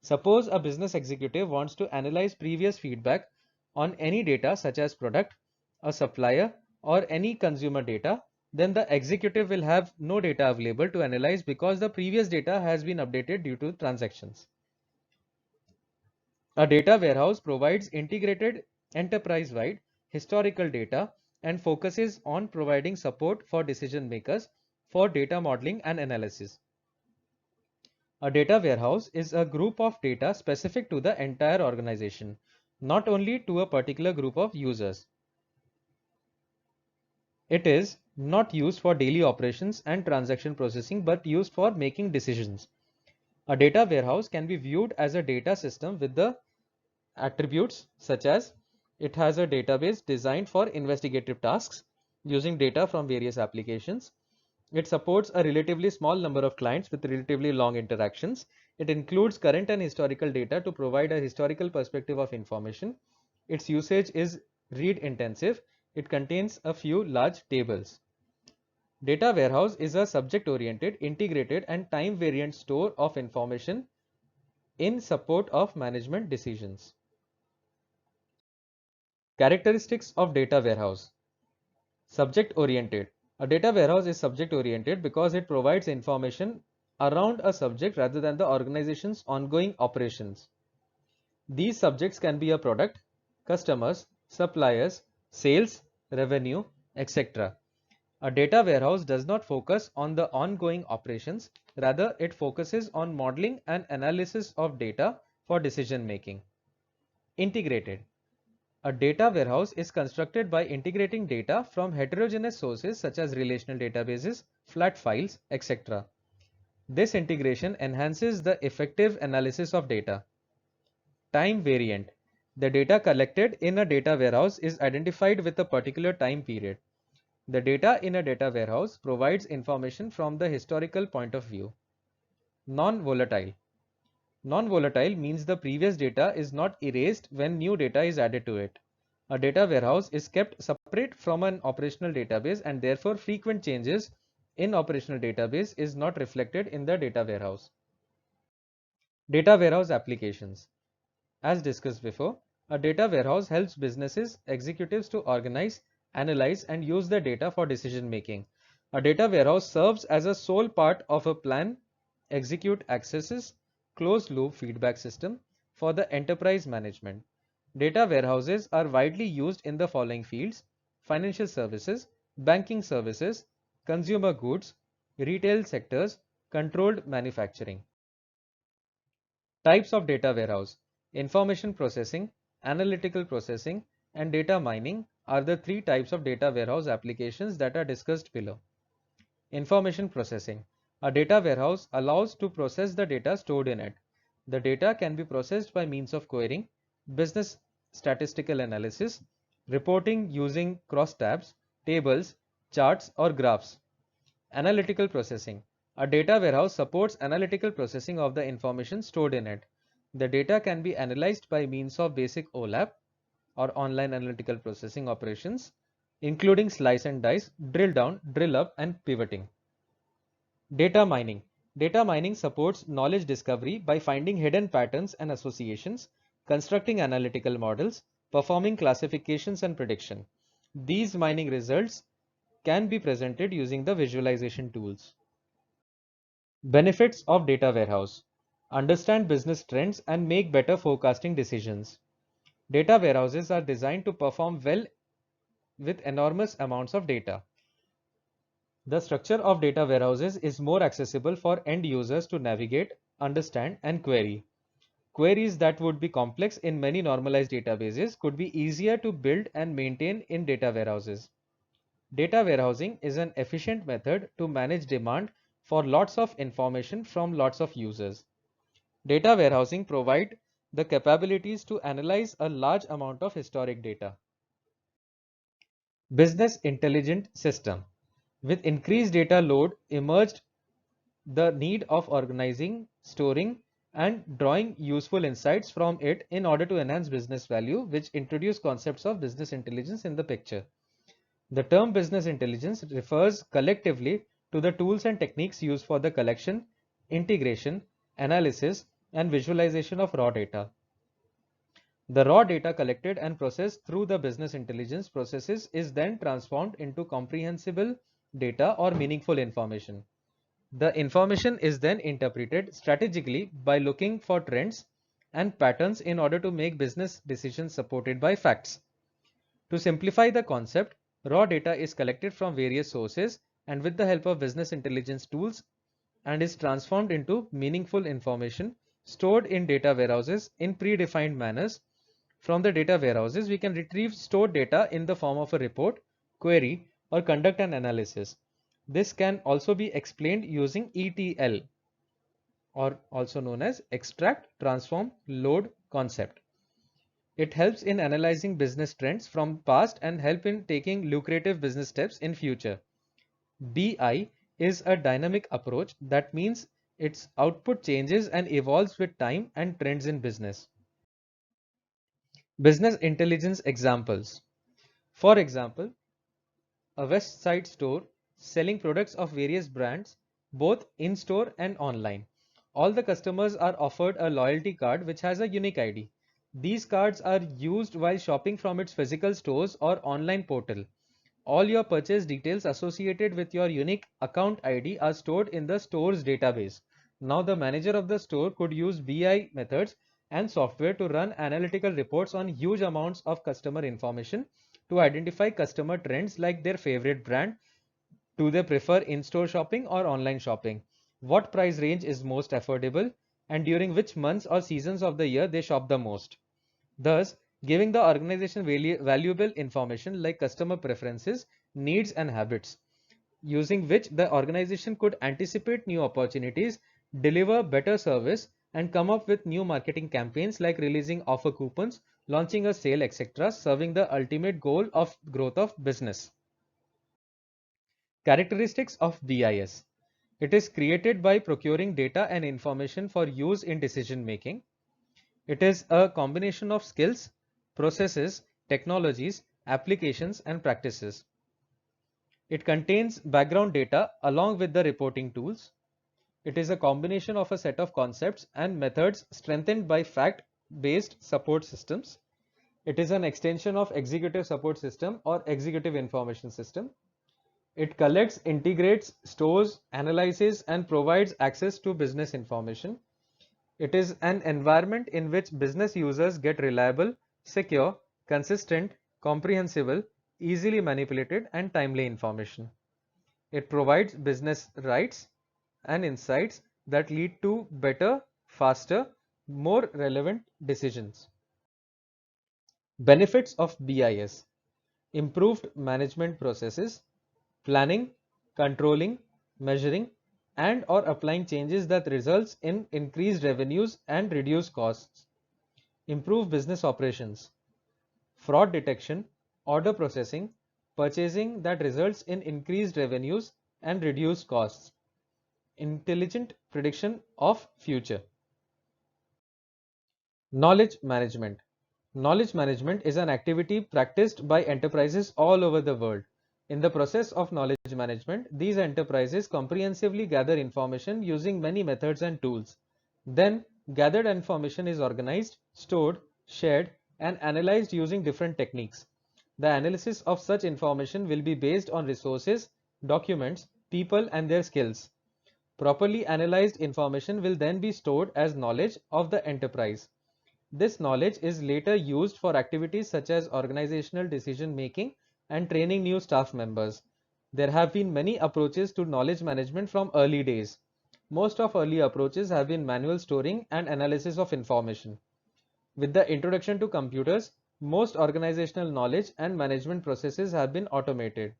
A: Suppose a business executive wants to analyze previous feedback on any data such as product, a supplier, or any consumer data, then the executive will have no data available to analyze because the previous data has been updated due to transactions. A data warehouse provides integrated enterprise-wide historical data and focuses on providing support for decision makers for data modeling and analysis. A data warehouse is a group of data specific to the entire organization, not only to a particular group of users. It is not used for daily operations and transaction processing but used for making decisions. A data warehouse can be viewed as a data system with the attributes such as it has a database designed for investigative tasks using data from various applications. It supports a relatively small number of clients with relatively long interactions. It includes current and historical data to provide a historical perspective of information. Its usage is read intensive. It contains a few large tables. Data warehouse is a subject-oriented, integrated, and time-variant store of information in support of management decisions. Characteristics of data warehouse. Subject-oriented. A data warehouse is subject-oriented because it provides information around a subject rather than the organization's ongoing operations. These subjects can be a product, customers, suppliers, sales, revenue, etc. A data warehouse does not focus on the ongoing operations, rather it focuses on modeling and analysis of data for decision making. Integrated. A data warehouse is constructed by integrating data from heterogeneous sources such as relational databases, flat files, etc. This integration enhances the effective analysis of data. Time variant. The data collected in a data warehouse is identified with a particular time period. The data in a data warehouse provides information from the historical point of view. Non-volatile. Non-volatile means the previous data is not erased when new data is added to it. A data warehouse is kept separate from an operational database, and therefore frequent changes in operational database is not reflected in the data warehouse. Data warehouse applications. As discussed before, a data warehouse helps businesses executives to organize, analyze, and use the data for decision making. A data warehouse serves as a sole part of a plan, execute accesses, closed loop feedback system for the enterprise management. Data warehouses are widely used in the following fields: financial services, banking services, consumer goods, retail sectors, controlled manufacturing. Types of data warehouse: information processing, analytical processing, and data mining are the three types of data warehouse applications that are discussed below. Information processing. A data warehouse allows to process the data stored in it. The data can be processed by means of querying, business statistical analysis, reporting using crosstabs, tables, charts, or graphs. Analytical processing. A data warehouse supports analytical processing of the information stored in it. The data can be analyzed by means of basic OLAP or online analytical processing operations, including slice and dice, drill down, drill up, and pivoting. Data mining. Data mining supports knowledge discovery by finding hidden patterns and associations, constructing analytical models, performing classifications and prediction. These mining results can be presented using the visualization tools. Benefits of data warehouse. Understand business trends and make better forecasting decisions. Data warehouses are designed to perform well with enormous amounts of data. The structure of data warehouses is more accessible for end users to navigate, understand, and query. Queries that would be complex in many normalized databases could be easier to build and maintain in data warehouses. Data warehousing is an efficient method to manage demand for lots of information from lots of users. Data warehousing provides the capabilities to analyze a large amount of historic data. Business intelligent system. With increased data load emerged the need of organizing, storing, and drawing useful insights from it in order to enhance business value, which introduce concepts of business intelligence in the picture. The term business intelligence refers collectively to the tools and techniques used for the collection, integration, analysis, and visualization of raw data. The raw data collected and processed through the business intelligence processes is then transformed into comprehensible data or meaningful information. The information is then interpreted strategically by looking for trends and patterns in order to make business decisions supported by facts. To simplify the concept, raw data is collected from various sources and with the help of business intelligence tools and is transformed into meaningful information stored in data warehouses in predefined manners. From the data warehouses, we can retrieve stored data in the form of a report, query, or conduct an analysis. This can also be explained using ETL, or also known as extract, transform, load concept. It helps in analyzing business trends from past and help in taking lucrative business steps in future. BI is a dynamic approach that means its output changes and evolves with time and trends in business. Business intelligence examples. For example, a West Side store selling products of various brands, both in store and online. All the customers are offered a loyalty card which has a unique ID. These cards are used while shopping from its physical stores or online portal. All your purchase details associated with your unique account ID are stored in the store's database. Now the manager of the store could use BI methods and software to run analytical reports on huge amounts of customer information to identify customer trends like their favorite brand, do they prefer in-store shopping or online shopping, what price range is most affordable, and during which months or seasons of the year they shop the most. Thus, giving the organization valuable information like customer preferences, needs, and habits, using which the organization could anticipate new opportunities, deliver better service, and come up with new marketing campaigns like releasing offer coupons, launching a sale, etc., serving the ultimate goal of growth of business. Characteristics of BIS. It is created by procuring data and information for use in decision making. It is a combination of skills, processes, technologies, applications, and practices. It contains background data along with the reporting tools. It is a combination of a set of concepts and methods strengthened by fact-based support systems. It is an extension of executive support system or executive information system. It collects, integrates, stores, analyzes, and provides access to business information. It is an environment in which business users get reliable, secure, consistent, comprehensible, easily manipulated, and timely information. It provides business rights and insights that lead to better, faster, more relevant decisions. Benefits of BIS: improved management processes, planning, controlling, measuring, and or applying changes that results in increased revenues and reduced costs. Improve business operations, fraud detection, order processing, purchasing that results in increased revenues and reduced costs. Intelligent prediction of future. Knowledge management. Knowledge management is an activity practiced by enterprises all over the world. In the process of knowledge management, these enterprises comprehensively gather information using many methods and tools. Then, gathered information is organized, stored, shared, and analyzed using different techniques. The analysis of such information will be based on resources, documents, people, and their skills. Properly analyzed information will then be stored as knowledge of the enterprise. This knowledge is later used for activities such as organizational decision making and training new staff members. There have been many approaches to knowledge management from early days. Most of early approaches have been manual storing and analysis of information. With the introduction to computers, most organizational knowledge and management processes have been automated.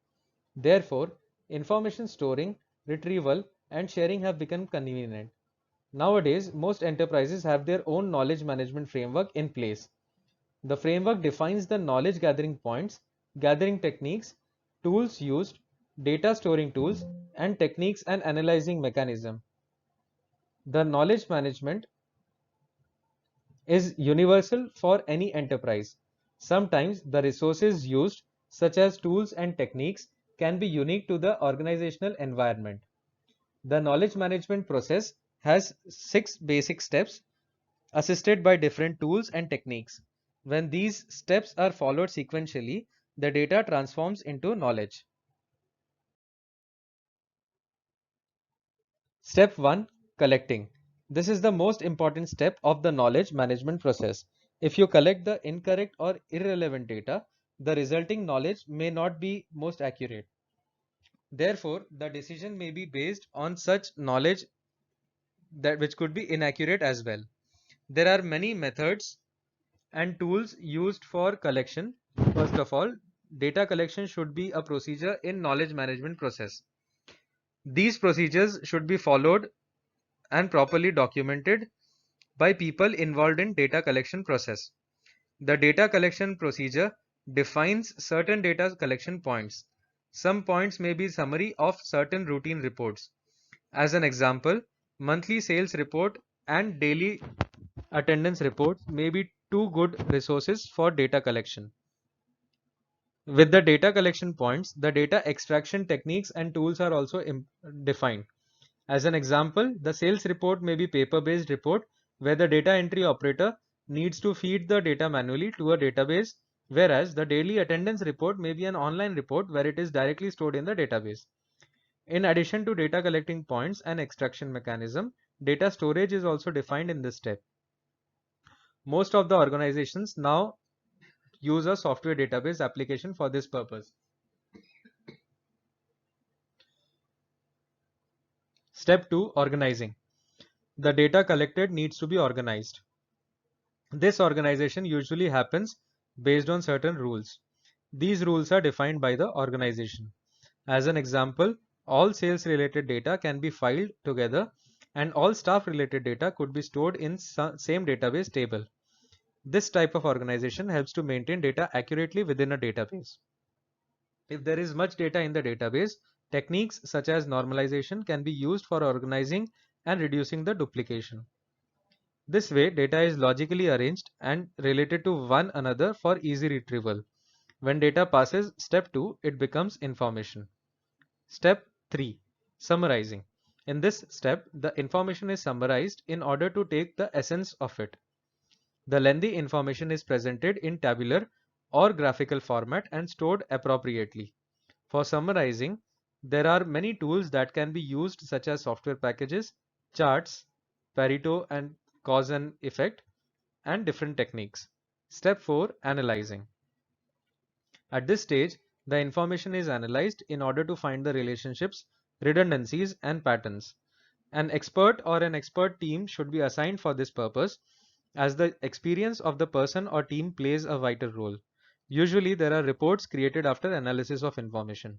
A: Therefore, information storing, retrieval, and sharing have become convenient. Nowadays, most enterprises have their own knowledge management framework in place. The framework defines the knowledge gathering points, gathering techniques, tools used, data storing tools, and techniques and analyzing mechanism. The knowledge management is universal for any enterprise. Sometimes the resources used, such as tools and techniques, can be unique to the organizational environment. The knowledge management process has 6 basic steps assisted by different tools and techniques. When these steps are followed sequentially, the data transforms into knowledge. Step 1. Collecting. This is the most important step of the knowledge management process. If you collect the incorrect or irrelevant data, the resulting knowledge may not be most accurate. Therefore, the decision may be based on such knowledge that which could be inaccurate as well. There are many methods and tools used for collection. First of all, data collection should be a procedure in knowledge management process. These procedures should be followed and properly documented by people involved in data collection process. The data collection procedure defines certain data collection points. Some points may be summary of certain routine reports. As an example, monthly sales report and daily attendance reports may be two good resources for data collection. With the data collection points, the data extraction techniques and tools are also defined. As an example, the sales report may be paper-based report where the data entry operator needs to feed the data manually to a database, whereas the daily attendance report may be an online report where it is directly stored in the database. In addition to data collecting points and extraction mechanism, data storage is also defined in this step. Most of the organizations now use a software database application for this purpose. Step 2. Organizing. The data collected needs to be organized. This organization usually happens based on certain rules. These rules are defined by the organization. As an example, all sales related data can be filed together and all staff related data could be stored in same database table. This type of organization helps to maintain data accurately within a database. If there is much data in the database, Techniques such as normalization can be used for organizing and reducing the duplication. This way, data is logically arranged and related to one another for easy retrieval. When data passes step 2, it becomes information. Step 3. Summarizing. In this step, the information is summarized in order to take the essence of it. The lengthy information is presented in tabular or graphical format and stored appropriately. For summarizing, there are many tools that can be used such as software packages, charts, Pareto and cause and effect, and different techniques. Step 4. Analyzing. At this stage, the information is analyzed in order to find the relationships, redundancies, and patterns. An expert or an expert team should be assigned for this purpose, as the experience of the person or team plays a vital role. Usually, there are reports created after analysis of information.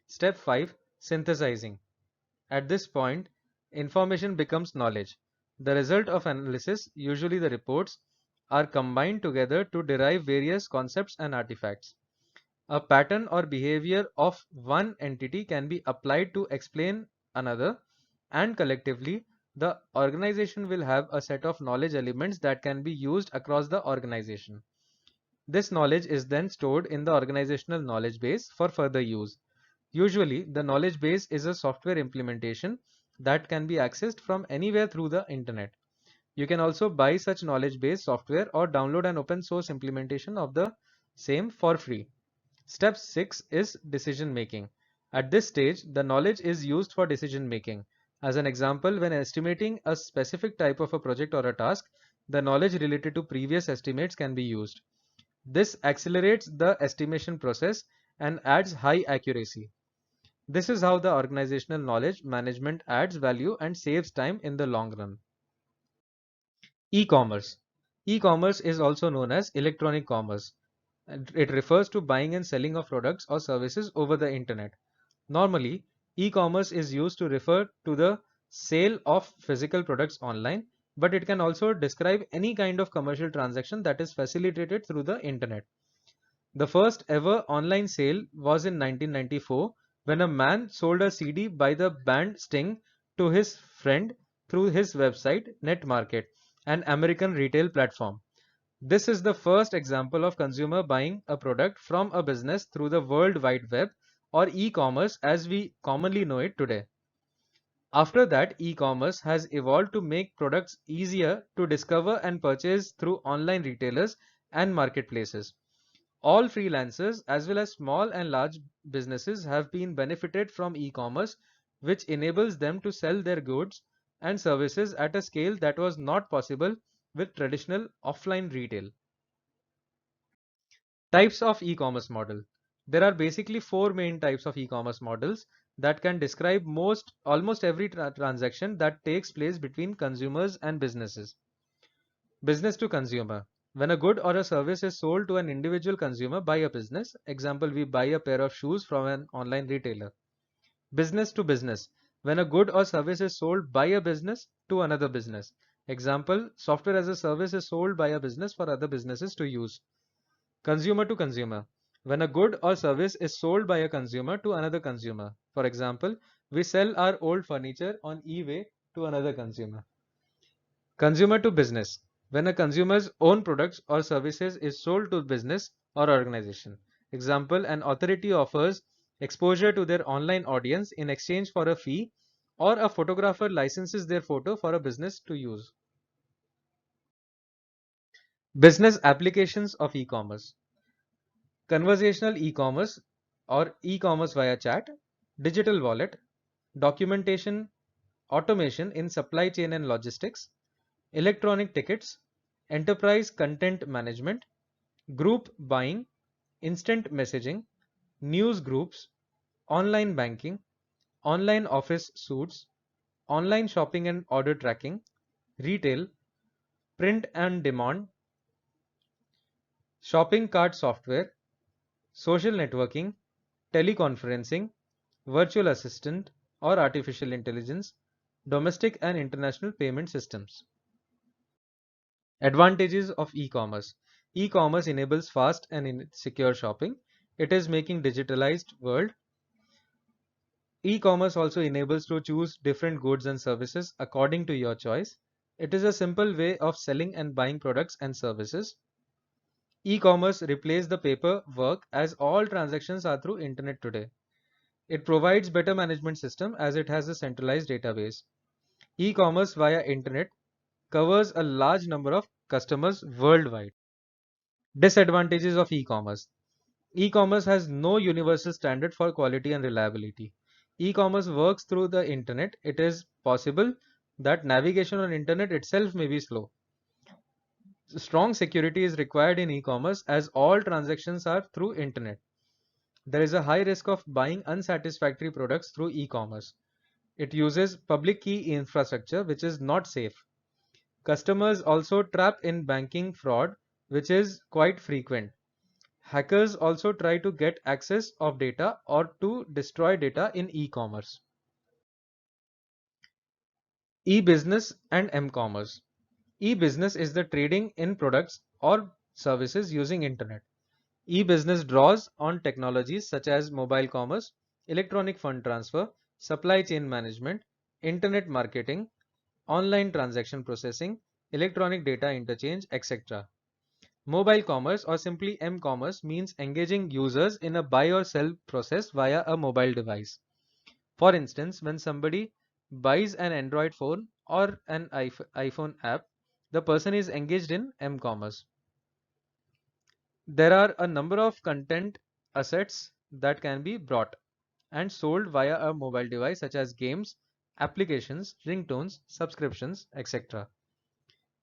A: Step 5. Synthesizing. At this point, information becomes knowledge. The result of analysis, usually the reports, are combined together to derive various concepts and artifacts. A pattern or behavior of one entity can be applied to explain another, and collectively, the organization will have a set of knowledge elements that can be used across the organization. This knowledge is then stored in the organizational knowledge base for further use. Usually, the knowledge base is a software implementation that can be accessed from anywhere through the internet. You can also buy such knowledge base software or download an open source implementation of the same for free. Step 6 is decision making. At this stage, the knowledge is used for decision making. As an example, when estimating a specific type of a project or a task, the knowledge related to previous estimates can be used. This accelerates the estimation process and adds high accuracy. This is how the organizational knowledge management adds value and saves time in the long run. E-commerce. E-commerce is also known as electronic commerce. It refers to buying and selling of products or services over the internet. Normally, e-commerce is used to refer to the sale of physical products online, but it can also describe any kind of commercial transaction that is facilitated through the internet. The first ever online sale was in 1994 when a man sold a CD by the band Sting to his friend through his website NetMarket, an American retail platform. This is the first example of consumer buying a product from a business through the World Wide Web, or e-commerce as we commonly know it today. After that, e-commerce has evolved to make products easier to discover and purchase through online retailers and marketplaces. All freelancers as well as small and large businesses have been benefited from e-commerce, which enables them to sell their goods and services at a scale that was not possible with traditional offline retail. Types of e-commerce model. There are basically four main types of e-commerce models that can describe almost every transaction that takes place between consumers and businesses. Business to consumer. When a good or a service is sold to an individual consumer by a business, example, we buy a pair of shoes from an online retailer. Business to business. When a good or service is sold by a business to another business. Example, software as a service is sold by a business for other businesses to use. Consumer to consumer. When a good or service is sold by a consumer to another consumer. For example, we sell our old furniture on eBay to another consumer. Consumer to business. When a consumer's own products or services is sold to business or organization. Example, an authority offers exposure to their online audience in exchange for a fee, or a photographer licenses their photo for a business to use. Business applications of e-commerce. Conversational e-commerce or e-commerce via chat, digital wallet, documentation, automation in supply chain and logistics, electronic tickets, enterprise content management, group buying, instant messaging, news groups, online banking, online office suites, online shopping and order tracking, retail, print and demand, shopping cart software, social networking, teleconferencing, virtual assistant or artificial intelligence, domestic and international payment systems. Advantages of e-commerce. E-commerce enables fast and secure shopping. It is making digitalized world. E-commerce also enables to choose different goods and services according to your choice. It is a simple way of selling and buying products and services. E-commerce replaced the paper work as all transactions are through internet today. It provides better management system as it has a centralized database. E-commerce via internet covers a large number of customers worldwide. Disadvantages of e-commerce. E-commerce has no universal standard for quality and reliability. E-commerce works through the internet. It is possible that navigation on internet itself may be slow. Strong security is required in e-commerce as all transactions are through internet. There is a high risk of buying unsatisfactory products through e-commerce. It uses public key infrastructure which is not safe. Customers also trap in banking fraud which is quite frequent. Hackers also try to get access of data or to destroy data in e-commerce. E-business and m-commerce. E-business is the trading in products or services using internet. E-business draws on technologies such as mobile commerce, electronic fund transfer, supply chain management, internet marketing, online transaction processing, electronic data interchange, etc. Mobile commerce or simply m-commerce means engaging users in a buy or sell process via a mobile device. For instance, when somebody buys an Android phone or an iPhone app, the person is engaged in m-commerce. There are a number of content assets that can be bought and sold via a mobile device such as games, applications, ringtones, subscriptions, etc.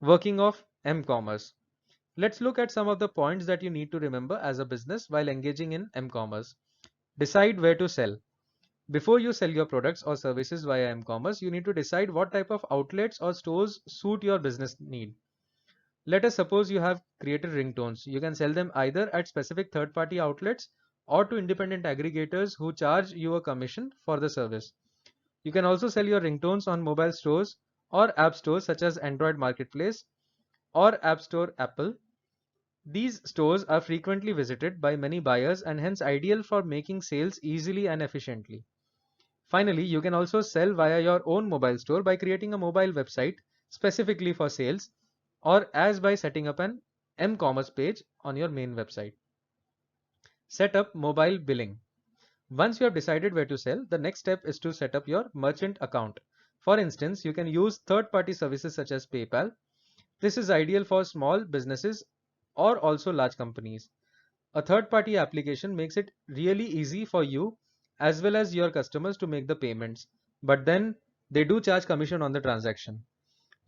A: Working of m-commerce. Let's look at some of the points that you need to remember as a business while engaging in m-commerce. Decide where to sell. Before you sell your products or services via m-commerce, you need to decide what type of outlets or stores suit your business need. Let us suppose you have created ringtones. You can sell them either at specific third-party outlets or to independent aggregators who charge you a commission for the service. You can also sell your ringtones on mobile stores or app stores such as Android Marketplace or App Store Apple. These stores are frequently visited by many buyers and hence ideal for making sales easily and efficiently. Finally, you can also sell via your own mobile store by creating a mobile website specifically for sales or as by setting up an m-commerce page on your main website. Set up mobile billing. Once you have decided where to sell, the next step is to set up your merchant account. For instance, you can use third-party services such as PayPal. This is ideal for small businesses or also large companies. A third-party application makes it really easy for you as well as your customers to make the payments, but then they do charge commission on the transaction.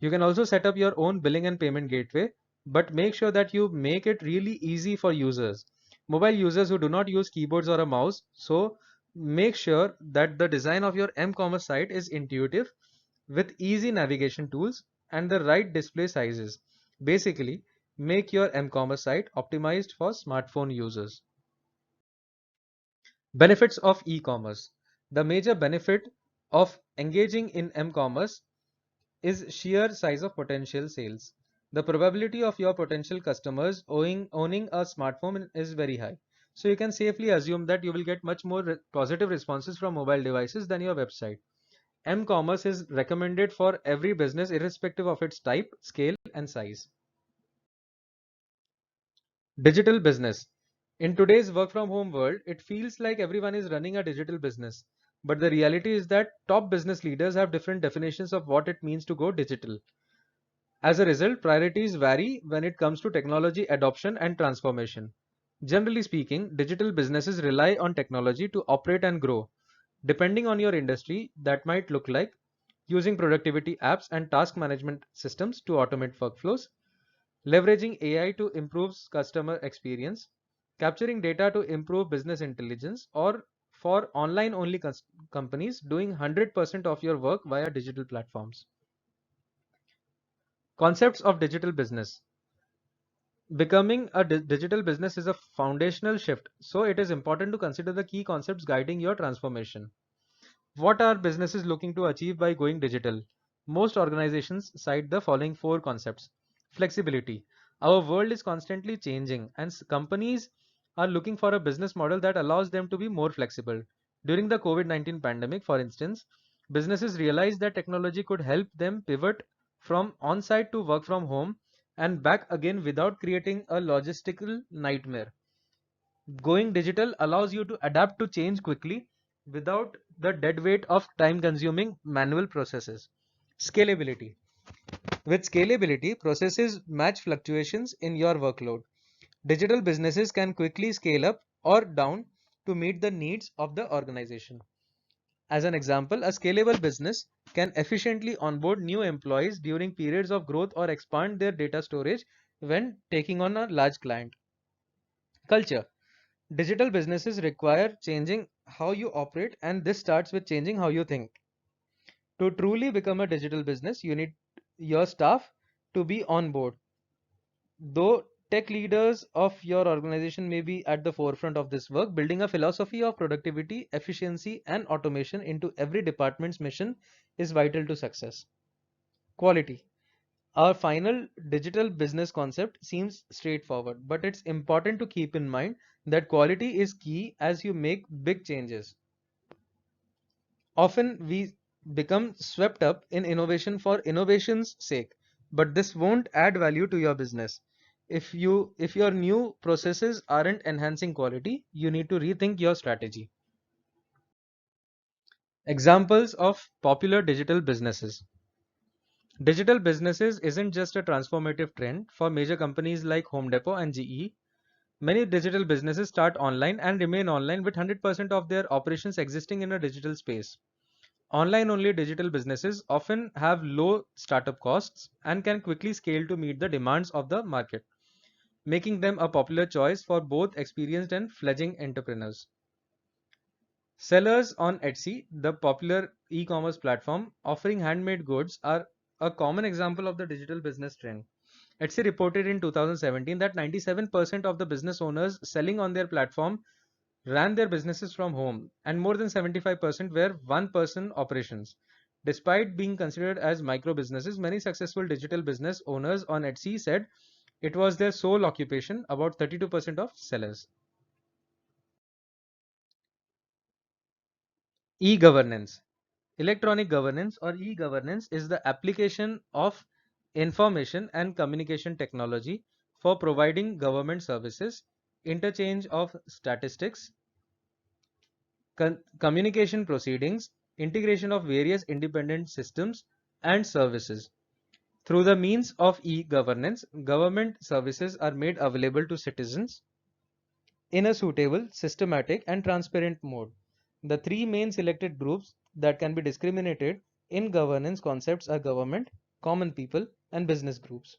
A: You can also set up your own billing and payment gateway, but make sure that you make it really easy for users. Mobile users who do not use keyboards or a mouse, so make sure that the design of your m-commerce site is intuitive with easy navigation tools and the right display sizes. Basically, make your m-commerce site optimized for smartphone users. Benefits of e-commerce. The major benefit of engaging in m-commerce is sheer size of potential sales. The probability of your potential customers owning a smartphone is very high. So you can safely assume that you will get much more positive responses from mobile devices than your website. M-commerce is recommended for every business irrespective of its type, scale, and size. Digital business. In today's work from home world, it feels like everyone is running a digital business. But the reality is that top business leaders have different definitions of what it means to go digital. As a result, priorities vary when it comes to technology adoption and transformation. Generally speaking, digital businesses rely on technology to operate and grow. Depending on your industry, that might look like using productivity apps and task management systems to automate workflows, leveraging AI to improve customer experience, capturing data to improve business intelligence, or for online only companies doing 100% of your work via digital platforms. Concepts of digital business. Becoming a digital business is a foundational shift, so it is important to consider the key concepts guiding your transformation. What are businesses looking to achieve by going digital? Most organizations cite the following four concepts. Flexibility. Our world is constantly changing, and companies are looking for a business model that allows them to be more flexible. During the COVID-19 pandemic, for instance, businesses realized that technology could help them pivot from on-site to work from home and back again without creating a logistical nightmare. Going digital allows you to adapt to change quickly without the dead weight of time-consuming manual processes. Scalability. With scalability, processes match fluctuations in your workload. Digital businesses can quickly scale up or down to meet the needs of the organization. As an example, a scalable business can efficiently onboard new employees during periods of growth or expand their data storage when taking on a large client. Culture. Digital businesses require changing how you operate, and this starts with changing how you think. To truly become a digital business, you need your staff to be on board. Though tech leaders of your organization may be at the forefront of this work, building a philosophy of productivity, efficiency, and automation into every department's mission is vital to success. Quality. Our final digital business concept seems straightforward, but it's important to keep in mind that quality is key as you make big changes. Often we become swept up in innovation for innovation's sake, but this won't add value to your business. If your new processes aren't enhancing quality, you need to rethink your strategy. Examples of popular digital businesses. Digital businesses isn't just a transformative trend for major companies like Home Depot and GE. Many digital businesses start online and remain online with 100% of their operations existing in a digital space. Online only digital businesses often have low startup costs and can quickly scale to meet the demands of the market, making them a popular choice for both experienced and fledgling entrepreneurs. Sellers on Etsy, the popular e-commerce platform offering handmade goods, are a common example of the digital business trend. Etsy reported in 2017 that 97% of the business owners selling on their platform ran their businesses from home, and more than 75% were one person operations. Despite being considered as micro businesses, many successful digital business owners on Etsy said it was their sole occupation, about 32% of sellers. E-governance. Electronic governance or e-governance is the application of information and communication technology for providing government services, interchange of statistics, communication proceedings, integration of various independent systems and services. Through the means of e-governance, government services are made available to citizens in a suitable, systematic, and transparent mode. The three main selected groups that can be discriminated in governance concepts are government, common people, and business groups.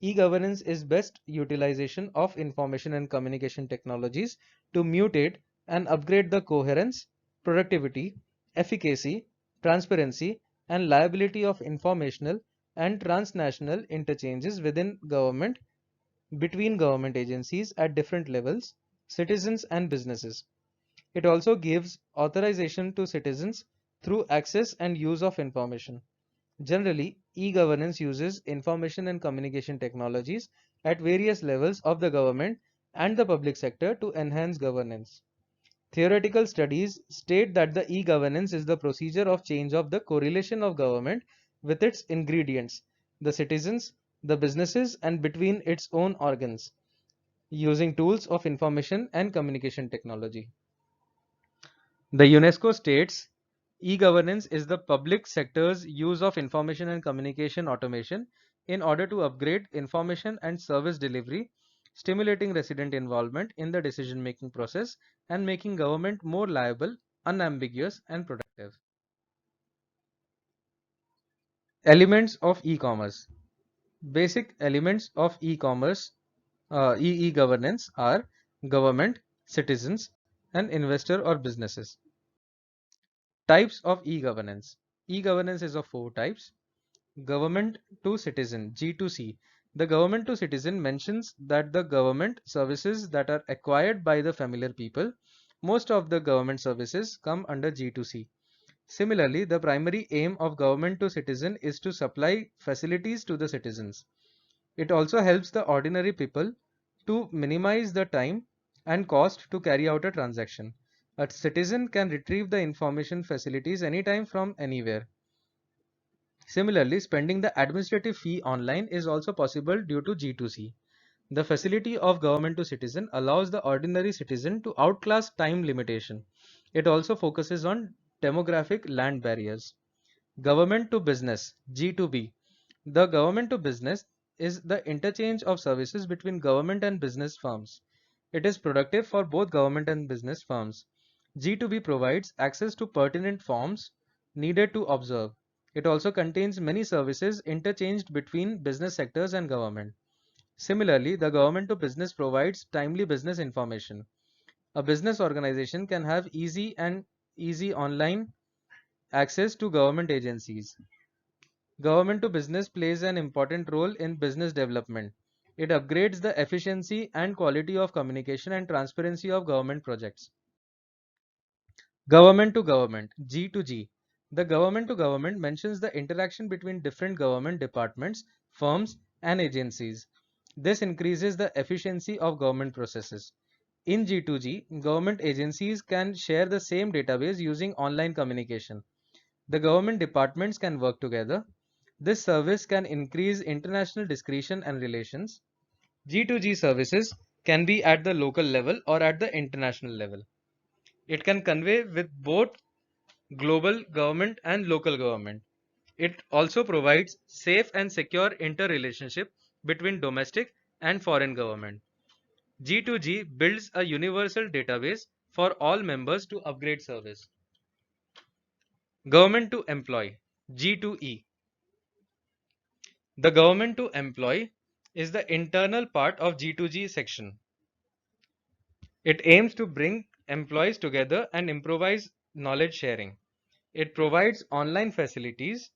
A: E-governance is best utilization of information and communication technologies to mutate and upgrade the coherence, productivity, efficacy, transparency, and liability of informational and transnational interchanges within government, between government agencies at different levels, citizens and businesses. It also gives authorization to citizens through access and use of information. Generally, e-governance uses information and communication technologies at various levels of the government and the public sector to enhance governance. Theoretical studies state that the e-governance is the procedure of change of the correlation of government with its ingredients, the citizens, the businesses, and between its own organs, using tools of information and communication technology. The UNESCO states e-governance is the public sector's use of information and communication automation in order to upgrade information and service delivery, stimulating resident involvement in the decision-making process and making government more liable, unambiguous, and productive. Elements of e-commerce. Basic elements of e-commerce, e-governance are government, citizens, and investor or businesses. Types of e-governance. E-governance is of four types. Government to citizen, G2C. The government to citizen mentions that the government services that are acquired by the familiar people. Most of the government services come under G2C. Similarly, the primary aim of government to citizen is to supply facilities to the citizens. It also helps the ordinary people to minimize the time and cost to carry out a transaction. A citizen can retrieve the information facilities anytime from anywhere. Similarly, spending the administrative fee online is also possible due to G2C. The facility of government to citizen allows the ordinary citizen to outclass time limitation. It also focuses on demographic land barriers. Government to business, G2B. The government to business is the interchange of services between government and business firms. It is productive for both government and business firms. G2B provides access to pertinent forms needed to observe. It also contains many services interchanged between business sectors and government. Similarly, the government to business provides timely business information. A business organization can have easy online access to government agencies. Government to business plays an important role in business development. It upgrades the efficiency and quality of communication and transparency of government projects. Government to government, G to G. The government to government mentions the interaction between different government departments, firms, and agencies. This increases the efficiency of government processes. In G2G, government agencies can share the same database using online communication. The government departments can work together. This service can increase international discretion and relations. G2G services can be at the local level or at the international level. It can convey with both global government and local government. It also provides safe and secure interrelationship between domestic and foreign government. G2G builds a universal database for all members to upgrade service. Government to employee, G2E. The government to employee is the internal part of G2G section. It aims to bring employees together and improvise knowledge sharing. It provides online facilities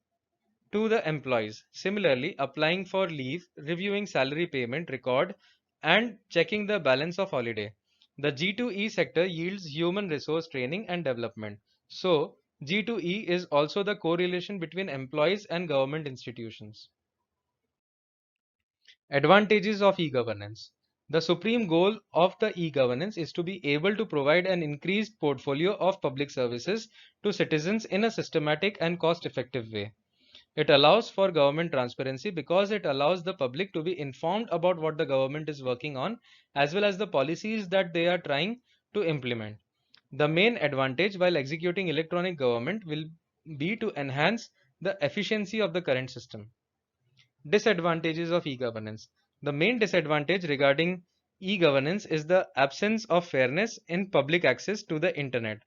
A: to the employees. Similarly, applying for leave, reviewing salary payment record, and checking the balance of holiday. The G2E sector yields human resource training and development. So, G2E is also the correlation between employees and government institutions. Advantages of e-governance. The supreme goal of the e-governance is to be able to provide an increased portfolio of public services to citizens in a systematic and cost-effective way. It allows for government transparency because it allows the public to be informed about what the government is working on as well as the policies that they are trying to implement. The main advantage while executing electronic government will be to enhance the efficiency of the current system. Disadvantages of e-governance. The main disadvantage regarding e-governance is the absence of fairness in public access to the internet,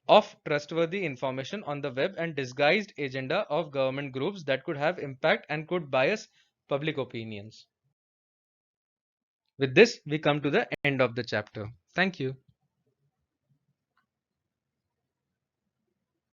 A: of trustworthy information on the web, and disguised agenda of government groups that could have impact and could bias public opinions. With this, we come to the end of the chapter. Thank you.